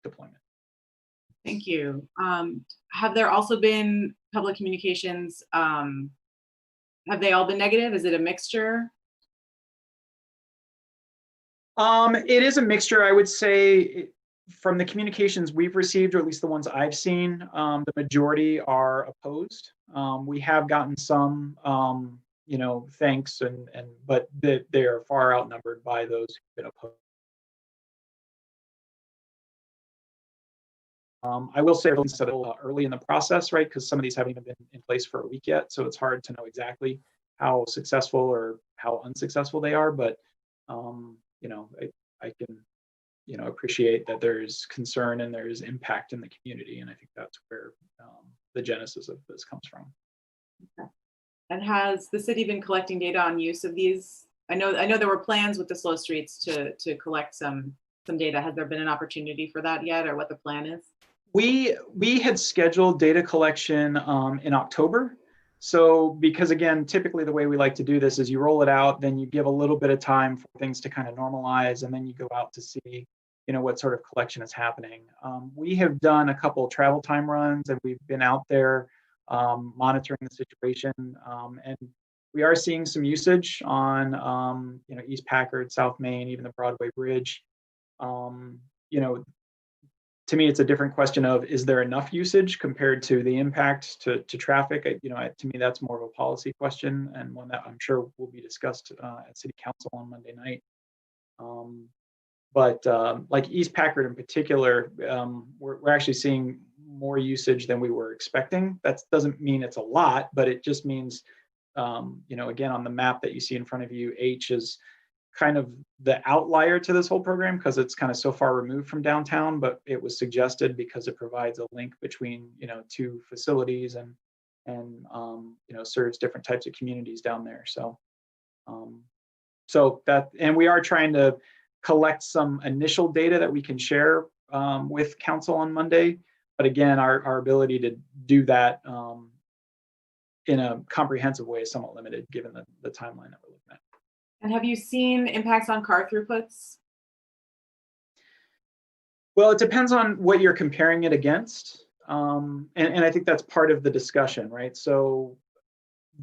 deployment. Thank you. Have there also been public communications? Have they all been negative? Is it a mixture? It is a mixture, I would say. From the communications we've received, or at least the ones I've seen, the majority are opposed. We have gotten some, thanks, but they are far outnumbered by those who've been opposed. I will say early in the process, right? Because some of these haven't even been in place for a week yet, so it's hard to know exactly how successful or how unsuccessful they are. But I can appreciate that there's concern and there's impact in the community, and I think that's where the genesis of this comes from. Okay. And has the city been collecting data on use of these? I know there were plans with the slow streets to collect some data. Has there been an opportunity for that yet, or what the plan is? We had scheduled data collection in October. So because, again, typically the way we like to do this is you roll it out, then you give a little bit of time for things to kind of normalize, and then you go out to see, what sort of collection is happening. We have done a couple of travel time runs, and we've been out there monitoring the situation, and we are seeing some usage on, East Packard, South Main, even the Broadway Bridge. To me, it's a different question of, is there enough usage compared to the impact to traffic? To me, that's more of a policy question, and one that I'm sure will be discussed at City Council on Monday night. But like East Packard in particular, we're actually seeing more usage than we were expecting. That doesn't mean it's a lot, but it just means, again, on the map that you see in front of you, H is kind of the outlier to this whole program because it's kind of so far removed from downtown, but it was suggested because it provides a link between, two facilities and serves different types of communities down there. So, and we are trying to collect some initial data that we can share with council on Monday. But again, our ability to do that in a comprehensive way is somewhat limited given the timeline that we're looking at. And have you seen impacts on car throughputs? Well, it depends on what you're comparing it against. And I think that's part of the discussion, right? So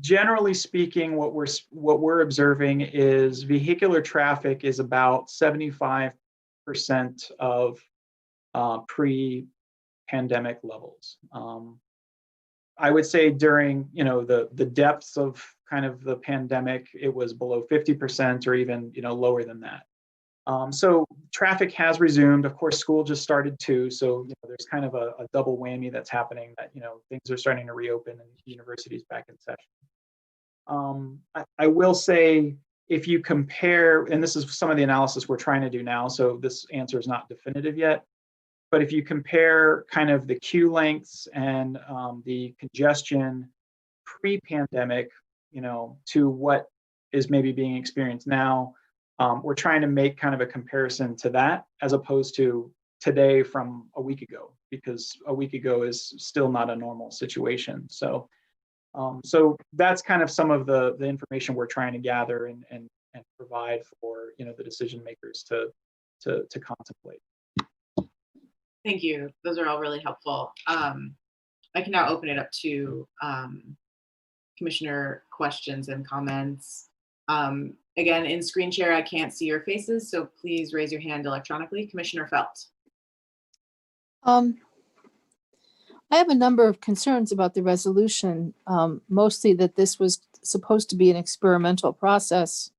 generally speaking, what we're observing is vehicular traffic is about 75% of pre-pandemic levels. I would say during, the depths of kind of the pandemic, it was below 50% or even, lower than that. So traffic has resumed. Of course, school just started too. So there's kind of a double whammy that's happening that, things are starting to reopen and universities back in session. I will say, if you compare, and this is some of the analysis we're trying to do now, so this answer is not definitive yet, but if you compare kind of the queue lengths and the congestion pre-pandemic, to what is maybe being experienced now, we're trying to make kind of a comparison to that as opposed to today from a week ago, because a week ago is still not a normal situation. So that's kind of some of the information we're trying to gather and provide for the decision makers to contemplate. Thank you. Those are all really helpful. I can now open it up to Commissioner questions and comments. Again, in screen share, I can't see your faces, so please raise your hand electronically. Commissioner Felt. I have a number of concerns about the resolution, mostly that this was supposed to be an experimental process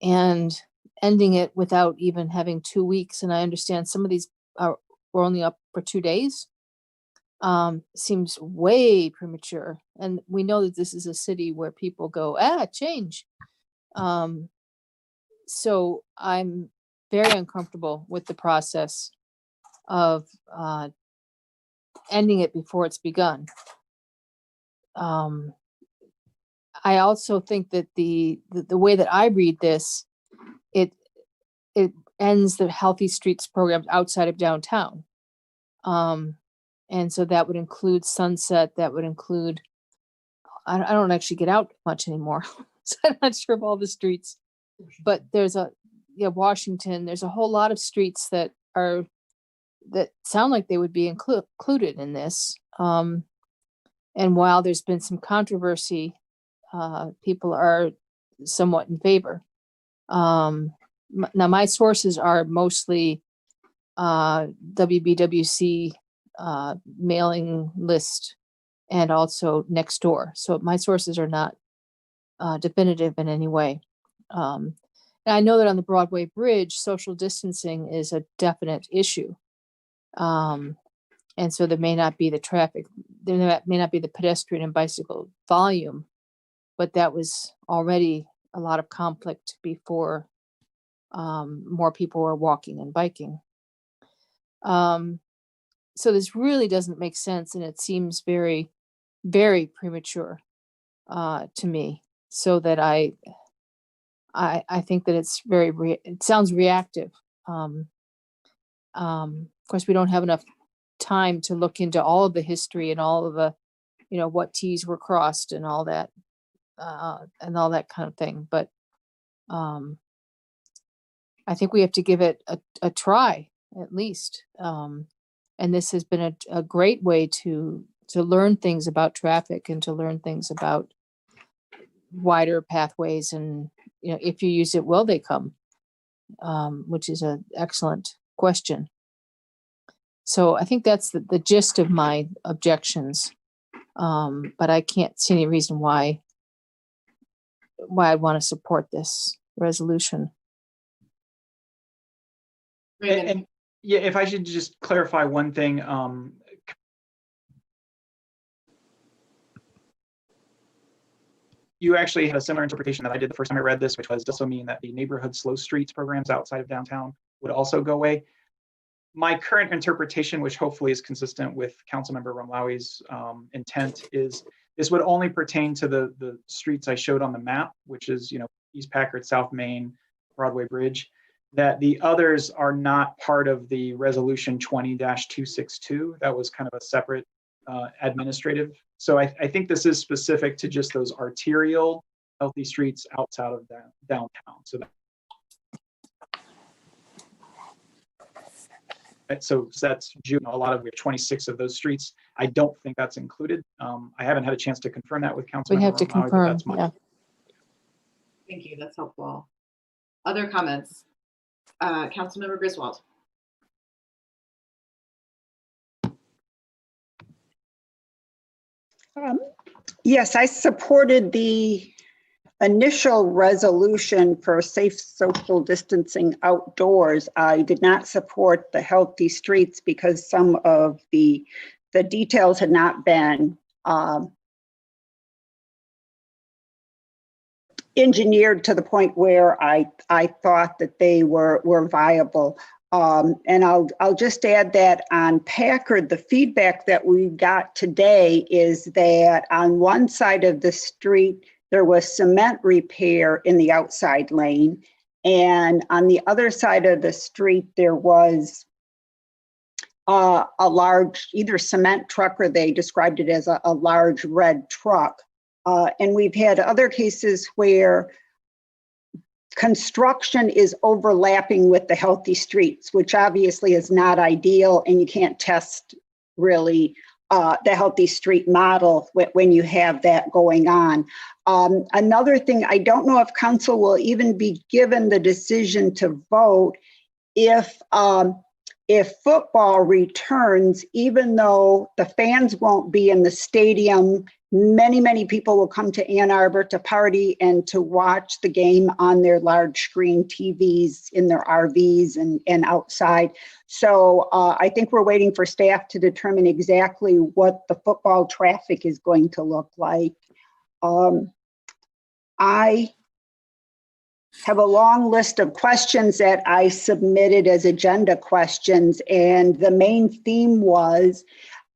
and ending it without even having 2 weeks. And I understand some of these were only up for 2 days. Seems way premature. And we know that this is a city where people go, change. So I'm very uncomfortable with the process of ending it before it's begun. I also think that the way that I read this, it ends the Healthy Streets programs outside of downtown. And so that would include Sunset, that would include, I don't actually get out much anymore. So I'm not sure of all the streets, but there's Washington, there's a whole lot of streets that sound like they would be included in this. And while there's been some controversy, people are somewhat in favor. Now my sources are mostly WBWC mailing list and also Nextdoor. So my sources are not definitive in any way. And I know that on the Broadway Bridge, social distancing is a definite issue. And so there may not be the traffic, there may not be the pedestrian and bicycle volume, but that was already a lot of conflict before more people were walking and biking. So this really doesn't make sense, and it seems very, very premature to me. So that I think that it's it sounds reactive. Of course, we don't have enough time to look into all of the history and all of the, what T's were crossed and all that kind of thing. But I think we have to give it a try at least. And this has been a great way to learn things about traffic and to learn things about wider pathways. And, if you use it, will they come? Which is an excellent question. So I think that's the gist of my objections. But I can't see any reason why I'd want to support this resolution. And yeah, if I should just clarify one thing, you actually had a similar interpretation that I did the first time I read this, which was also mean that the neighborhood slow streets programs outside of downtown would also go away. My current interpretation, which hopefully is consistent with Councilmember Romlawi's intent, is this would only pertain to the streets I showed on the map, which is, East Packard, South Main, Broadway Bridge, that the others are not part of the resolution 20-262. That was kind of a separate administrative. So I think this is specific to just those arterial healthy streets outside of downtown. So that's June. We have 26 of those streets. I don't think that's included. I haven't had a chance to confirm that with Councilmember. We have to confirm. Yeah. Thank you. That's helpful. Other comments? Councilmember Griswold. Yes, I supported the initial resolution for safe social distancing outdoors. I did not support the healthy streets because some of the details had not been engineered to the point where I thought that they were viable. And I'll just add that on Packard, the feedback that we got today is that on one side of the street, there was cement repair in the outside lane. And on the other side of the street, there was a large, either cement truck or they described it as a large red truck. And we've had other cases where construction is overlapping with the healthy streets, which obviously is not ideal, and you can't test really the healthy street model when you have that going on. Another thing, I don't know if council will even be given the decision to vote if football returns, even though the fans won't be in the stadium. Many people will come to Ann Arbor to party and to watch the game on their large screen TVs in their RVs and outside. So I think we're waiting for staff to determine exactly what the football traffic is going to look like. I have a long list of questions that I submitted as agenda questions, and the main theme was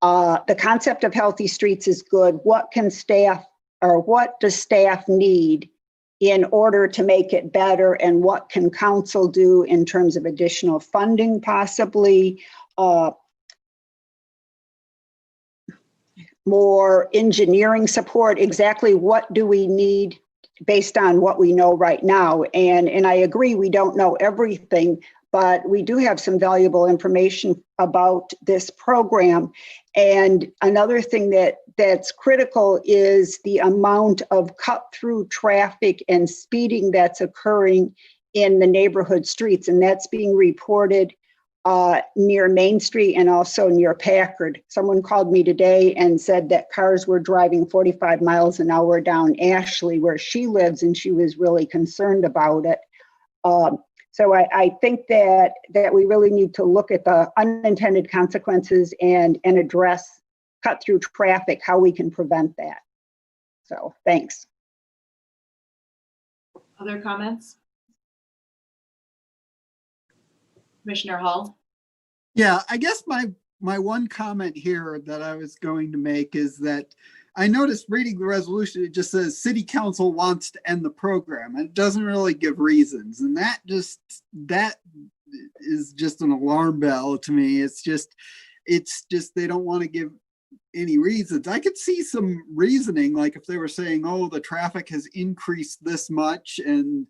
the concept of healthy streets is good. What can staff, or what does staff need in order to make it better, and what can council do in terms of additional funding possibly, more engineering support? Exactly what do we need based on what we know right now? And I agree, we don't know everything, but we do have some valuable information about this program. And another thing that's critical is the amount of cut-through traffic and speeding that's occurring in the neighborhood streets, and that's being reported near Main Street and also near Packard. Someone called me today and said that cars were driving 45 miles an hour down Ashley, where she lives, and she was really concerned about it. So I think that we really need to look at the unintended consequences and address cut-through traffic, how we can prevent that. So thanks. Other comments? Commissioner Hall? Yeah, I guess my one comment here that I was going to make is that I noticed reading the resolution, it just says City Council wants to end the program, and it doesn't really give reasons. And that is just an alarm bell to me. It's just they don't want to give any reasons. I could see some reasoning, like if they were saying, oh, the traffic has increased this much and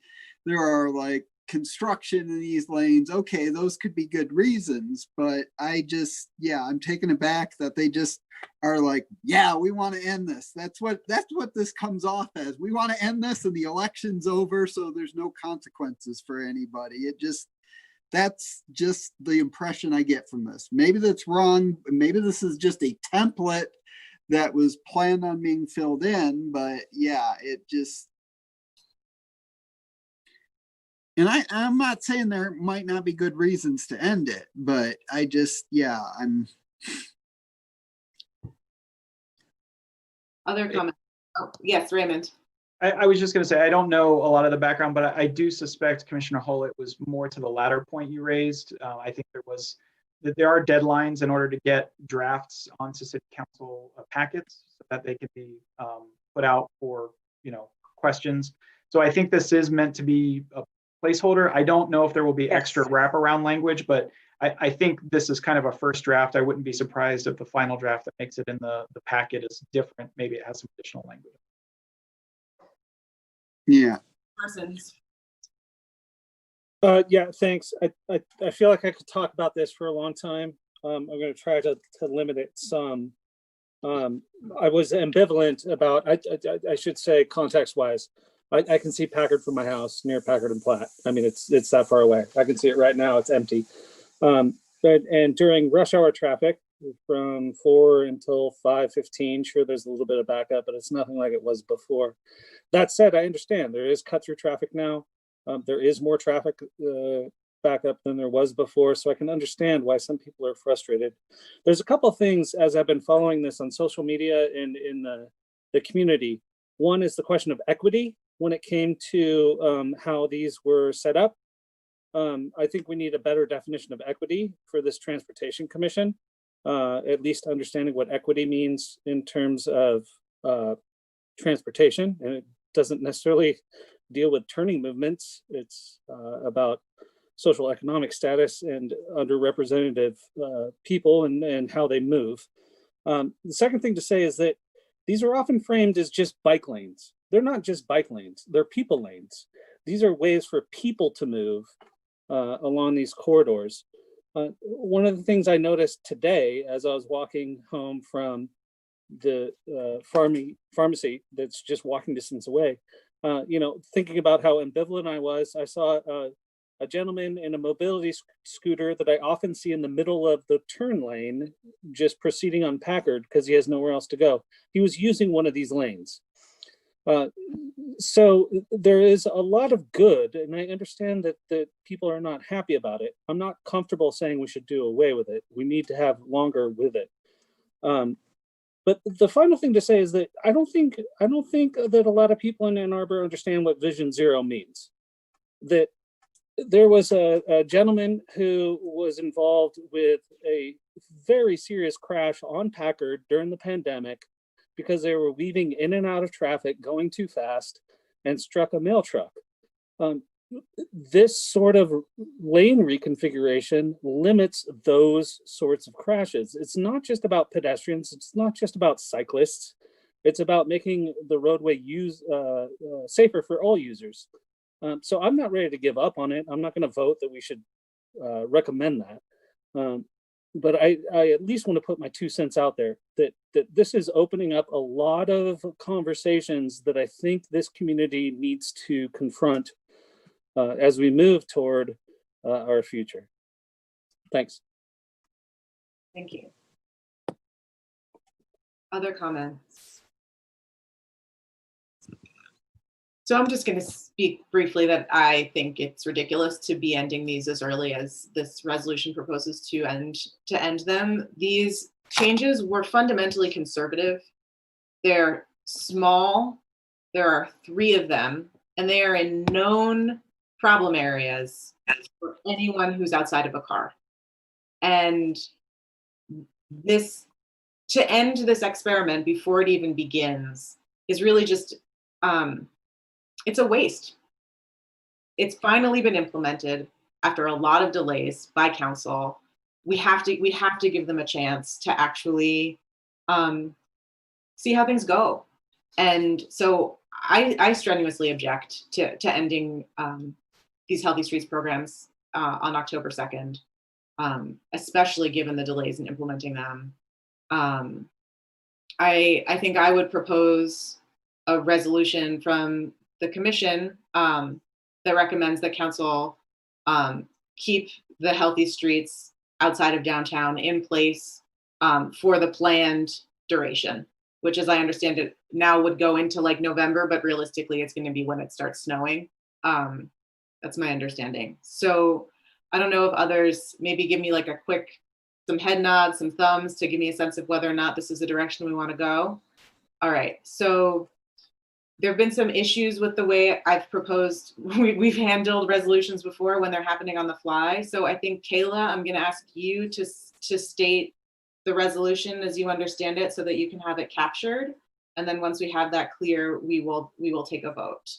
there are like construction in these lanes. Okay, those could be good reasons, but I'm taken aback that they just are like, yeah, we want to end this. That's what this comes off as. We want to end this and the election's over, so there's no consequences for anybody. That's just the impression I get from this. Maybe that's wrong. Maybe this is just a template that was planned on being filled in, but yeah, it just. And I'm not saying there might not be good reasons to end it, but I'm. Other comments? Oh, yes, Raymond. I was just going to say, I don't know a lot of the background, but I do suspect, Commissioner Hull, it was more to the latter point you raised. I think there are deadlines in order to get drafts onto City Council packets so that they can be put out for questions. So I think this is meant to be a placeholder. I don't know if there will be extra wraparound language, but I think this is kind of a first draft. I wouldn't be surprised if the final draft that makes it in the packet is different. Maybe it has some additional language. Yeah. Persons. Yeah, thanks. I feel like I could talk about this for a long time. I'm going to try to limit it some. I was ambivalent about, I should say context-wise. I can see Packard from my house near Packard and Platt. I mean, it's that far away. I can see it right now. It's empty. And during rush hour traffic, from 4 until 5:15. Sure, there's a little bit of backup, but it's nothing like it was before. That said, I understand there is cut through traffic now. There is more traffic backup than there was before, so I can understand why some people are frustrated. There's a couple of things as I've been following this on social media and in the community. One is the question of equity when it came to how these were set up. I think we need a better definition of equity for this Transportation Commission, at least understanding what equity means in terms of transportation. And it doesn't necessarily deal with turning movements. It's about social economic status and underrepresented people and how they move. The second thing to say is that these are often framed as just bike lanes. They're not just bike lanes, they're people lanes. These are ways for people to move along these corridors. One of the things I noticed today as I was walking home from the pharmacy that's just walking distance away, thinking about how ambivalent I was, I saw a gentleman in a mobility scooter that I often see in the middle of the turn lane, just proceeding on Packard because he has nowhere else to go. He was using one of these lanes. So there is a lot of good, and I understand that people are not happy about it. I'm not comfortable saying we should do away with it. We need to have longer with it. But the final thing to say is that I don't think that a lot of people in Ann Arbor understand what Vision Zero means. That there was a gentleman who was involved with a very serious crash on Packard during the pandemic because they were weaving in and out of traffic, going too fast, and struck a mail truck. This sort of lane reconfiguration limits those sorts of crashes. It's not just about pedestrians. It's not just about cyclists. It's about making the roadway safer for all users. So I'm not ready to give up on it. I'm not going to vote that we should recommend that. But I at least want to put my 2 cents out there that this is opening up a lot of conversations that I think this community needs to confront as we move toward our future. Thanks. Thank you. Other comments? So I'm just going to speak briefly that I think it's ridiculous to be ending these as early as this resolution proposes to end them. These changes were fundamentally conservative. They're small. There are 3 of them, and they are in known problem areas for anyone who's outside of a car. And to end this experiment before it even begins is really just it's a waste. It's finally been implemented after a lot of delays by council. We have to give them a chance to actually see how things go. And so I strenuously object to ending these Healthy Streets programs on October 2nd, especially given the delays in implementing them. I think I would propose a resolution from the commission that recommends that council keep the Healthy Streets outside of downtown in place for the planned duration, which, as I understand it, now would go into like November, but realistically it's going to be when it starts snowing. That's my understanding. So I don't know if others maybe give me like some head nods, some thumbs to give me a sense of whether or not this is the direction we want to go. All right, so there have been some issues with the way I've proposed, we've handled resolutions before when they're happening on the fly. So I think, Kayla, I'm going to ask you to state the resolution as you understand it so that you can have it captured. And then once we have that clear, we will take a vote.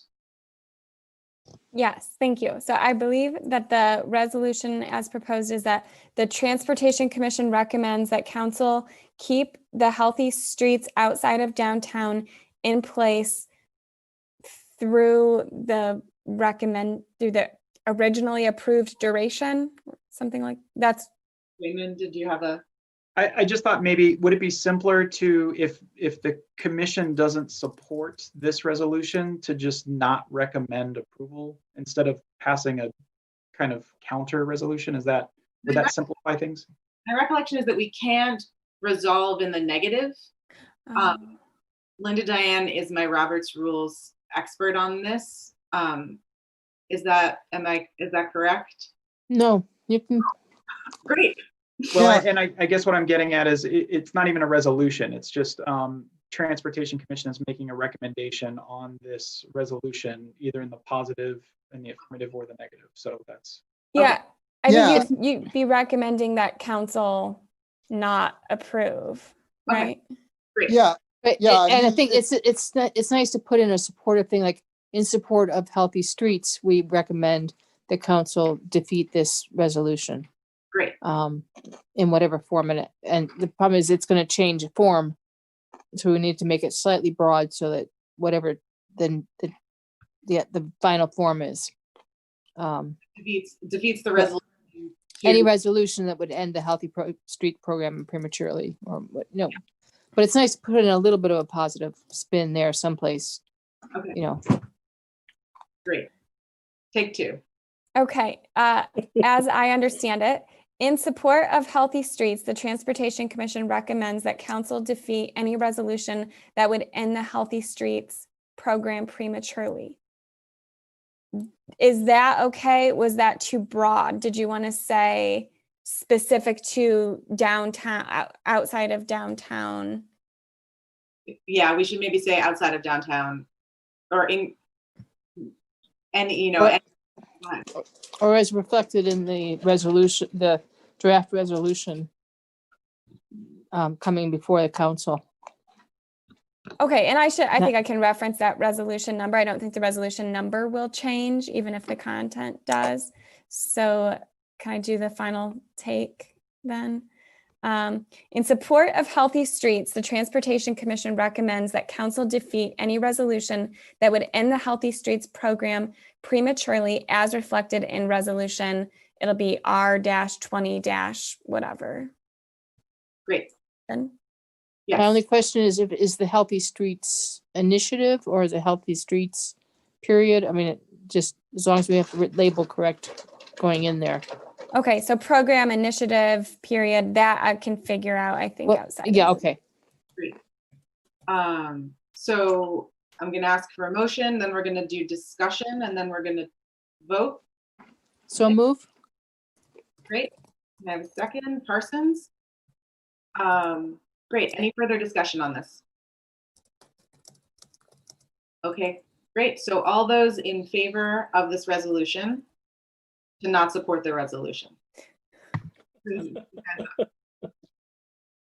Yes, thank you. So I believe that the resolution as proposed is that the Transportation Commission recommends that council keep the Healthy Streets outside of downtown in place through the originally approved duration, something like that's. Raymond, did you have a? I just thought maybe, would it be simpler to, if the commission doesn't support this resolution, to just not recommend approval instead of passing a kind of counter resolution? Would that simplify things? My recollection is that we can't resolve in the negative. Linda Diane is my Roberts Rules expert on this. Is that correct? No, you can. Great. Well, and I guess what I'm getting at is it's not even a resolution. It's just Transportation Commission is making a recommendation on this resolution, either in the positive, in the affirmative, or the negative. So that's. Yeah, Okay. I think you'd be recommending that council not approve, right? Okay. Great. Yeah. But Yeah, and I think it's nice to put in a supportive thing, like in support of healthy streets, we recommend the council defeat this resolution. Great. In whatever form, and the problem is it's going to change form, so we need to make it slightly broad so that whatever the final form is. Defeats the resolution. Any resolution that would end the healthy street program prematurely, or what? No, but it's nice to put in a little bit of a positive spin there someplace. Okay. You know. Great. Take two. Okay. As I understand it, in support of healthy streets, the Transportation Commission recommends that council defeat any resolution that would end the Healthy Streets program prematurely. Is that okay? Was that too broad? Did you want to say specific to downtown, outside of downtown? Yeah, we should maybe say outside of downtown, or in, and or as reflected in the resolution, the draft resolution coming before the council. Okay, and I think I can reference that resolution number. I don't think the resolution number will change, even if the content does. So can I do the final take then? In support of healthy streets, the Transportation Commission recommends that council defeat any resolution that would end the Healthy Streets program prematurely as reflected in resolution. It'll be R-20- whatever. Great. Then? Yes. My only question is the Healthy Streets initiative or the Healthy Streets period? I mean, just as long as we have the label correct going in there. Okay, so program initiative period, that I can figure out, I think, outside. Yeah, okay. Great. So I'm going to ask for a motion, then we're going to do discussion, and then we're going to vote. So move. Great. Can I have a second? Parsons? Great. Any further discussion on this? Okay, great. So all those in favor of this resolution to not support the resolution?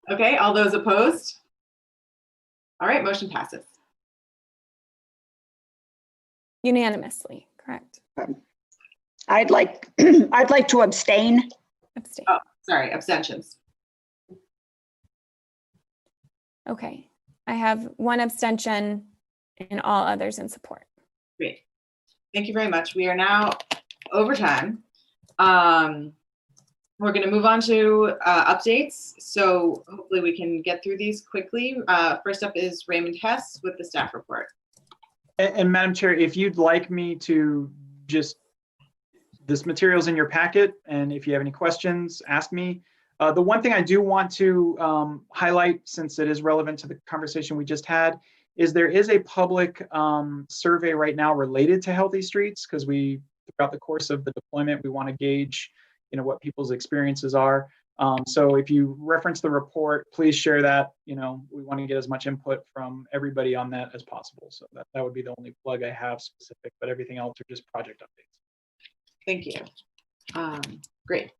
Okay, all those opposed? All right, motion passes. Unanimously, correct. I'd like to abstain. Abstain. Oh, sorry, abstentions. Okay, I have one abstention and all others in support. Great. Thank you very much. We are now over time. We're going to move on to updates. So hopefully we can get through these quickly. First up is Raymond Hess with the staff report. And Madam Chair, if you'd like me to just, this material's in your packet, and if you have any questions, ask me. The one thing I do want to highlight, since it is relevant to the conversation we just had, is there is a public survey right now related to healthy streets, because throughout the course of the deployment, we want to gauge, what people's experiences are. So if you reference the report, please share that. We want to get as much input from everybody on that as possible. So that would be the only plug I have specific, but everything else are just project updates. Thank you. Great.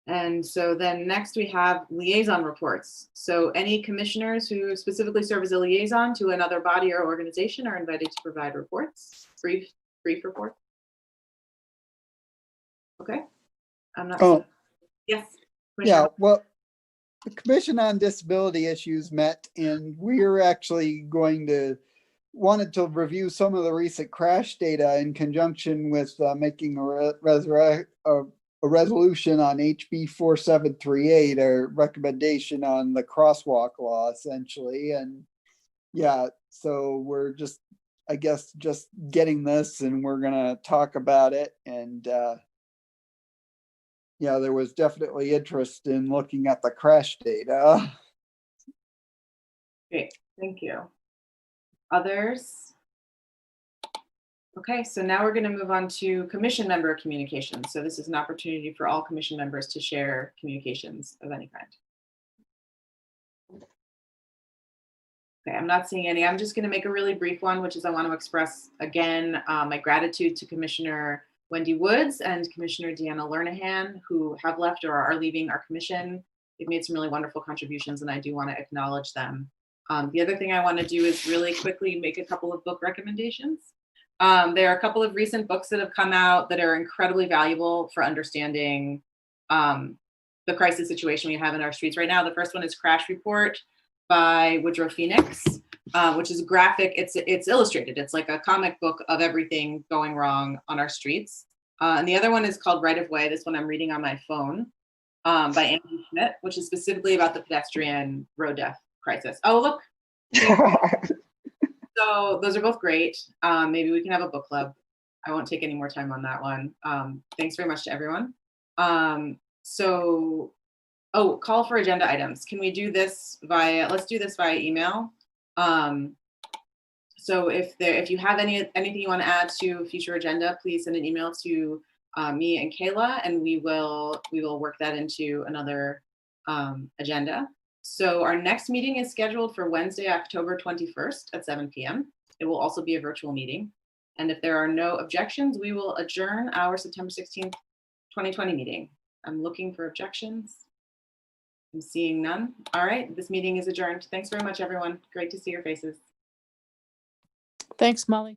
And so then next we have liaison reports. So any commissioners who specifically serve as a liaison to another body or organization are invited to provide reports, brief reports. Okay. I'm not. Oh. Yes. Yeah, well, the Commission on Disability Issues met, and we're actually wanted to review some of the recent crash data in conjunction with making a resolution on HB 4738, a recommendation on the crosswalk law, essentially. And yeah, so we're just getting this, and we're going to talk about it. And yeah, there was definitely interest in looking at the crash data. Great, thank you. Others? Okay, so now we're going to move on to commission member communications. So this is an opportunity for all commission members to share communications of any kind. Okay, I'm not seeing any. I'm just going to make a really brief one, which is I want to express again my gratitude to Commissioner Wendy Woods and Commissioner Deanna Lernahan, who have left or are leaving our commission. They've made some really wonderful contributions, and I do want to acknowledge them. The other thing I want to do is really quickly make a couple of book recommendations. There are a couple of recent books that have come out that are incredibly valuable for understanding the crisis situation we have in our streets right now. The first one is Crash Report by Woodrow Phoenix, which is graphic. It's illustrated. It's like a comic book of everything going wrong on our streets. And the other one is called Right of Way. This one I'm reading on my phone by Andrew Schmidt, which is specifically about the pedestrian road death crisis. Oh, look. So those are both great. Maybe we can have a book club. I won't take any more time on that one. Thanks very much to everyone. Oh, call for agenda items. Can we do this let's do this via email. So if you have anything you want to add to future agenda, please send an email to me and Kayla, and we will work that into another agenda. So our next meeting is scheduled for Wednesday, October 21st at 7 p.m. It will also be a virtual meeting. And if there are no objections, we will adjourn our September 16th, 2020 meeting. I'm looking for objections. I'm seeing none. All right, this meeting is adjourned. Thanks very much, everyone. Great to see your faces. Thanks, Molly.